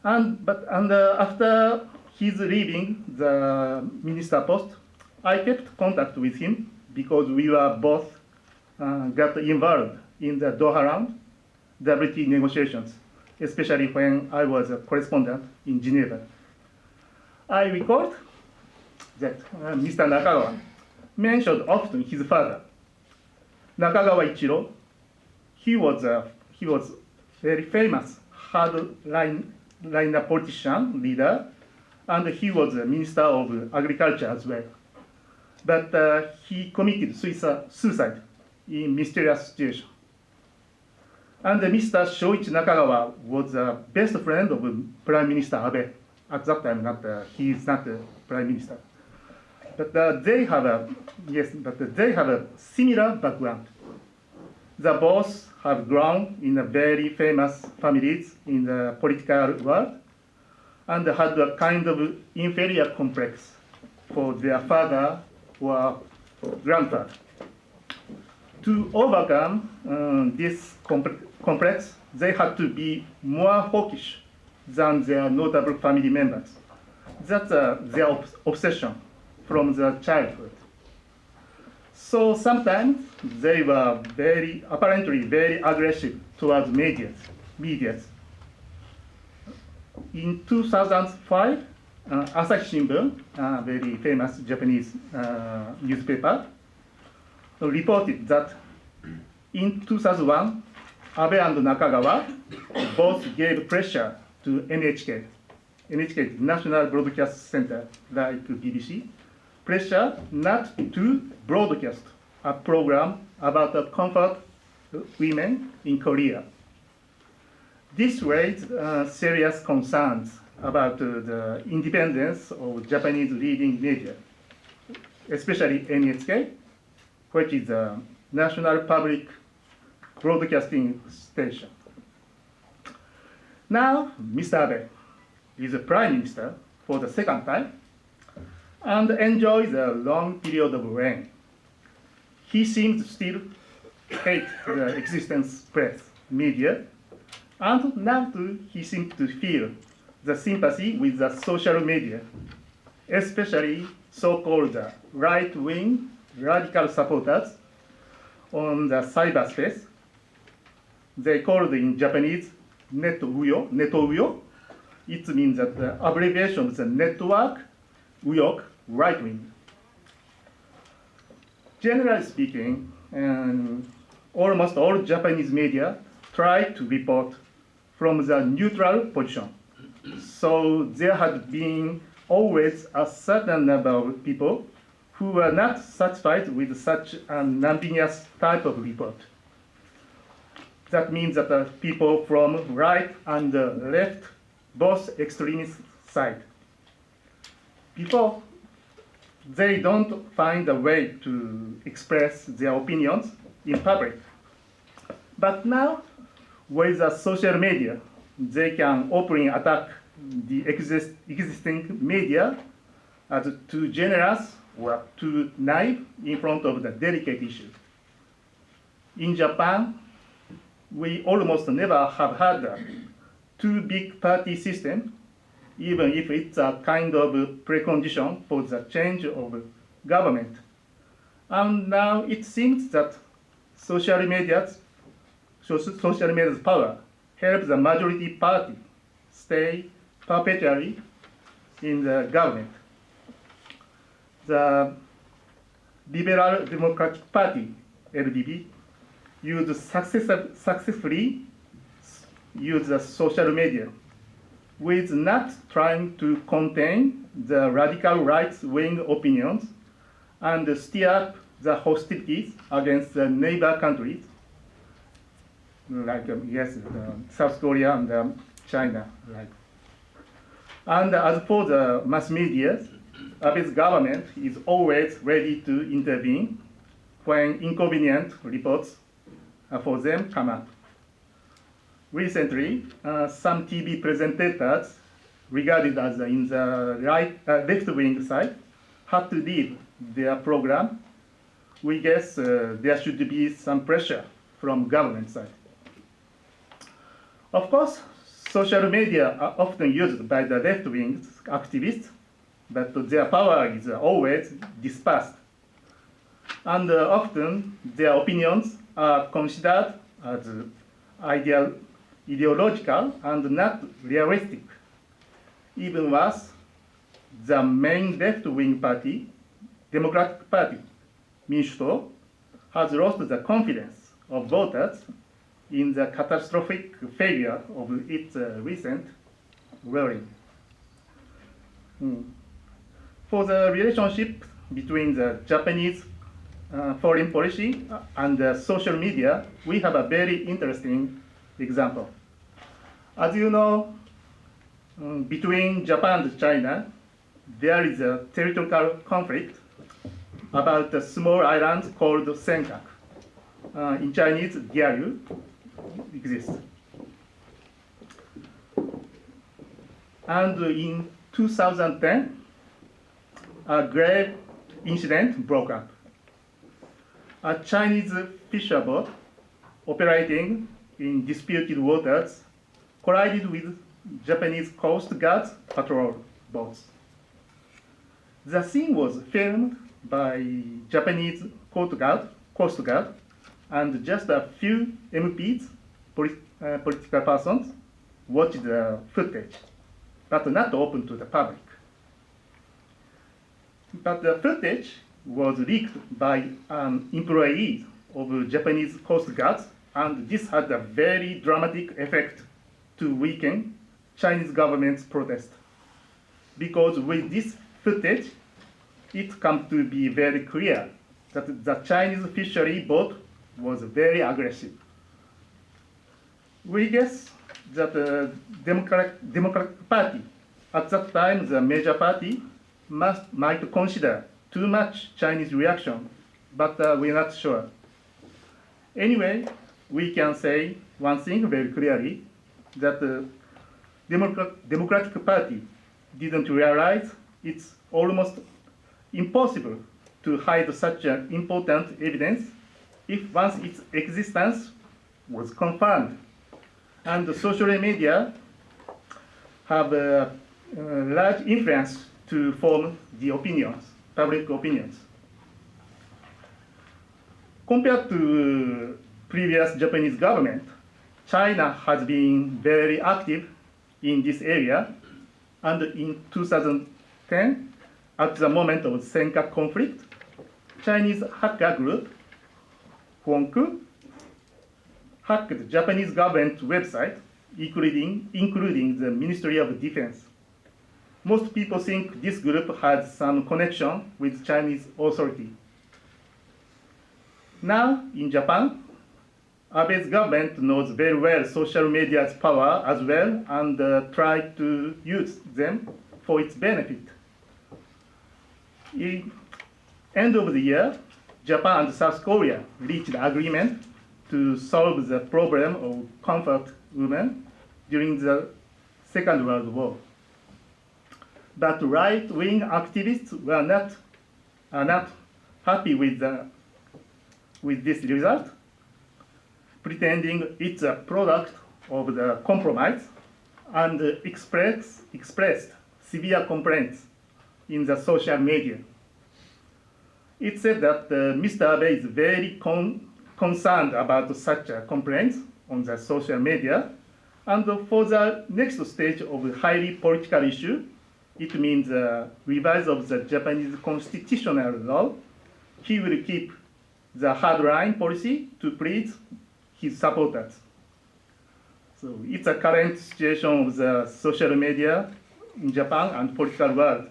And after his leaving the minister post, I kept contact with him because we were both got involved in the Doha round WTO negotiations, especially when I was a correspondent in Geneva. I recalled that Mr. Nakagawa mentioned often his father, Nakagawa Ichiro. He was very famous hardliner politician, leader, and he was a minister of agriculture as well. But he committed suicide in mysterious situation. And Mr. Shoichi Nakagawa was the best friend of Prime Minister Abe. At that time, he is not the Prime Minister. But they have a similar background. The both have grown in a very famous families in the political world. and had a kind of inferior complex for their father or grandfather. To overcome this complex, they had to be more hawkish than their notable family members. That's their obsession from their childhood. So sometimes they were apparently very aggressive towards medias. In 2005, Asahi Shimbun, a very famous Japanese newspaper, reported that in 2001, Abe and Nakagawa both gave pressure to NHK, National Broadcast Center, like BBC, pressure not to broadcast a program about the comfort women in Korea. This raised serious concerns about the independence of Japanese leading media, especially NHK, which is a national public broadcasting station. Now, Mr. Abe is a prime minister for the second time and enjoys a long period of reign. He seems to still hate the existence press, media, and now too he seems to feel the sympathy with the social media, especially so-called right-wing radical supporters on the cyberspace. They called in Japanese neto-uyo. It means that the abbreviation is the network, uyok, right-wing. Generally speaking, almost all Japanese media try to report from the neutral position. So there had been always a certain number of people who were not satisfied with such an ambiguous type of report. That means that the people from right and left, both extremist side, people, they don't find a way to express their opinions in public. But now, with the social media, they can openly attack the existing media as too generous or too naive in front of the delicate issue. In Japan, we almost never have had a two big party system, even if it's a kind of precondition for the change of government. And now it seems that social media's power helps the majority party stay perpetually in the government. The Liberal Democratic Party, LDP, successfully use the social media with not trying to contain the radical right-wing opinions and stir up the hostilities against the neighbor countries, like South Korea and China. And as for the mass media, Abe's government is always ready to intervene when inconvenient reports for them come up. Recently, some TV presentators regarded as in the left-wing side had to leave their program. We guess there should be some pressure from government side. Of course, social media are often used by the left-wing activists, but their power is always dispersed. And often their opinions are considered as ideological and not realistic. Even worse, the main left-wing party, Democratic Party, Minshuto, has lost the confidence of voters in the catastrophic failure of its recent ruling. For the relationship between the Japanese foreign policy and social media, we have a very interesting example. As you know, between Japan and China, there is a territorial conflict about a small island called Senkaku. In Chinese, Diaoyu exists. And in 2010, a grave incident broke up. A Chinese fisher boat operating in disputed waters collided with Japanese Coast Guard patrol boats. The scene was filmed by Japanese Coast Guard, and just a few MPs, political persons, watched the footage, but not open to the public. But the footage was leaked by an employee of Japanese Coast Guard, and this had a very dramatic effect to weaken Chinese government's protest. Because with this footage, it comes to be very clear that the Chinese fishery boat was very aggressive. We guess that the Democratic Party, at that time the major party, might consider too much Chinese reaction, but we're not sure. Anyway, we can say one thing very clearly, that the Democratic Party didn't realize it's almost impossible to hide such an important evidence if once its existence was confirmed. And the social media have a large influence to form the opinions, public opinions. Compared to previous Japanese government, China has been very active in this area, and in 2010, at the moment of Senkaku conflict, Chinese hacker group Huonku hacked the Japanese government website, including the Ministry of Defense. Most people think this group has some connection with Chinese authority. Now, in Japan, Abe's government knows very well social media's power as well, and try to use them for its benefit. In end of the year, Japan and South Korea reached an agreement to solve the problem of comfort women during the Second World War. But right-wing activists were not happy with this result, pretending it's a product of the compromise, and expressed severe complaints in the social media. It said that Mr. Abe is very concerned about such complaints on the social media, and for the next stage of a highly political issue, it means revision of the Japanese constitutional law, he will keep the hardline policy to please his supporters. So it's a current situation of the social media in Japan and political world.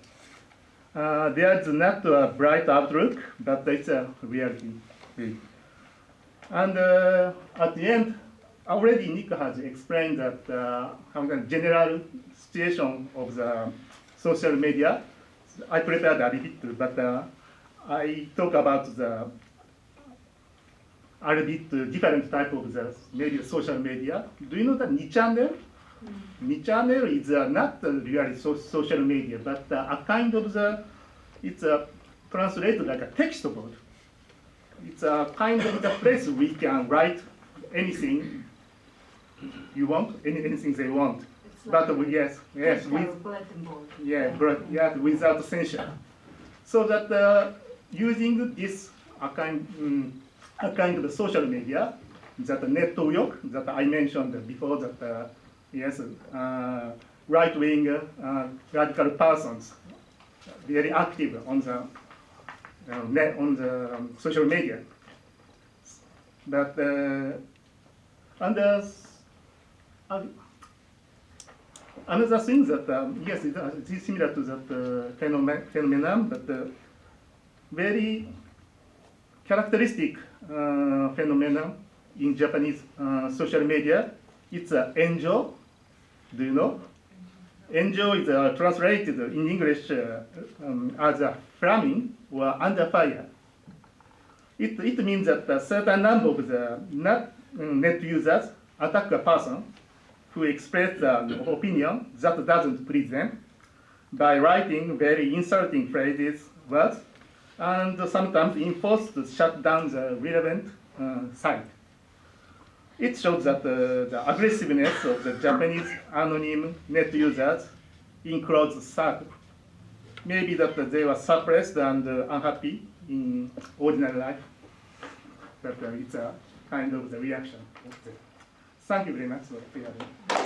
There is not a bright outlook, but it's a reality. And at the end, already Nick has explained that the general situation of the social media. I prepared a bit, but I talk about the a little bit different type of the media, social media. Do you know that Nichannel? Nichannel is not really social media, but a kind of it's translated like a text board. It's a kind of the place we can write anything you want, anything they want. But yes, without censure. So that using this a kind of social media, that network that I mentioned before, that right-wing radical persons very active on the social media. But another thing that yes, it is similar to that phenomenon, but very characteristic phenomenon in Japanese social media. It's enjo. Do you know? Enjo is translated in English as a flaming or under fire. It means that a certain number of the net users attack a person who express an opinion that doesn't please them by writing very insulting phrases, words, and sometimes enforce to shut down the relevant site. It shows that the aggressiveness of the Japanese anonymous net users in closed circle. Maybe that they were suppressed and unhappy in ordinary life. But it's a kind of the reaction. Thank you very much for hearing.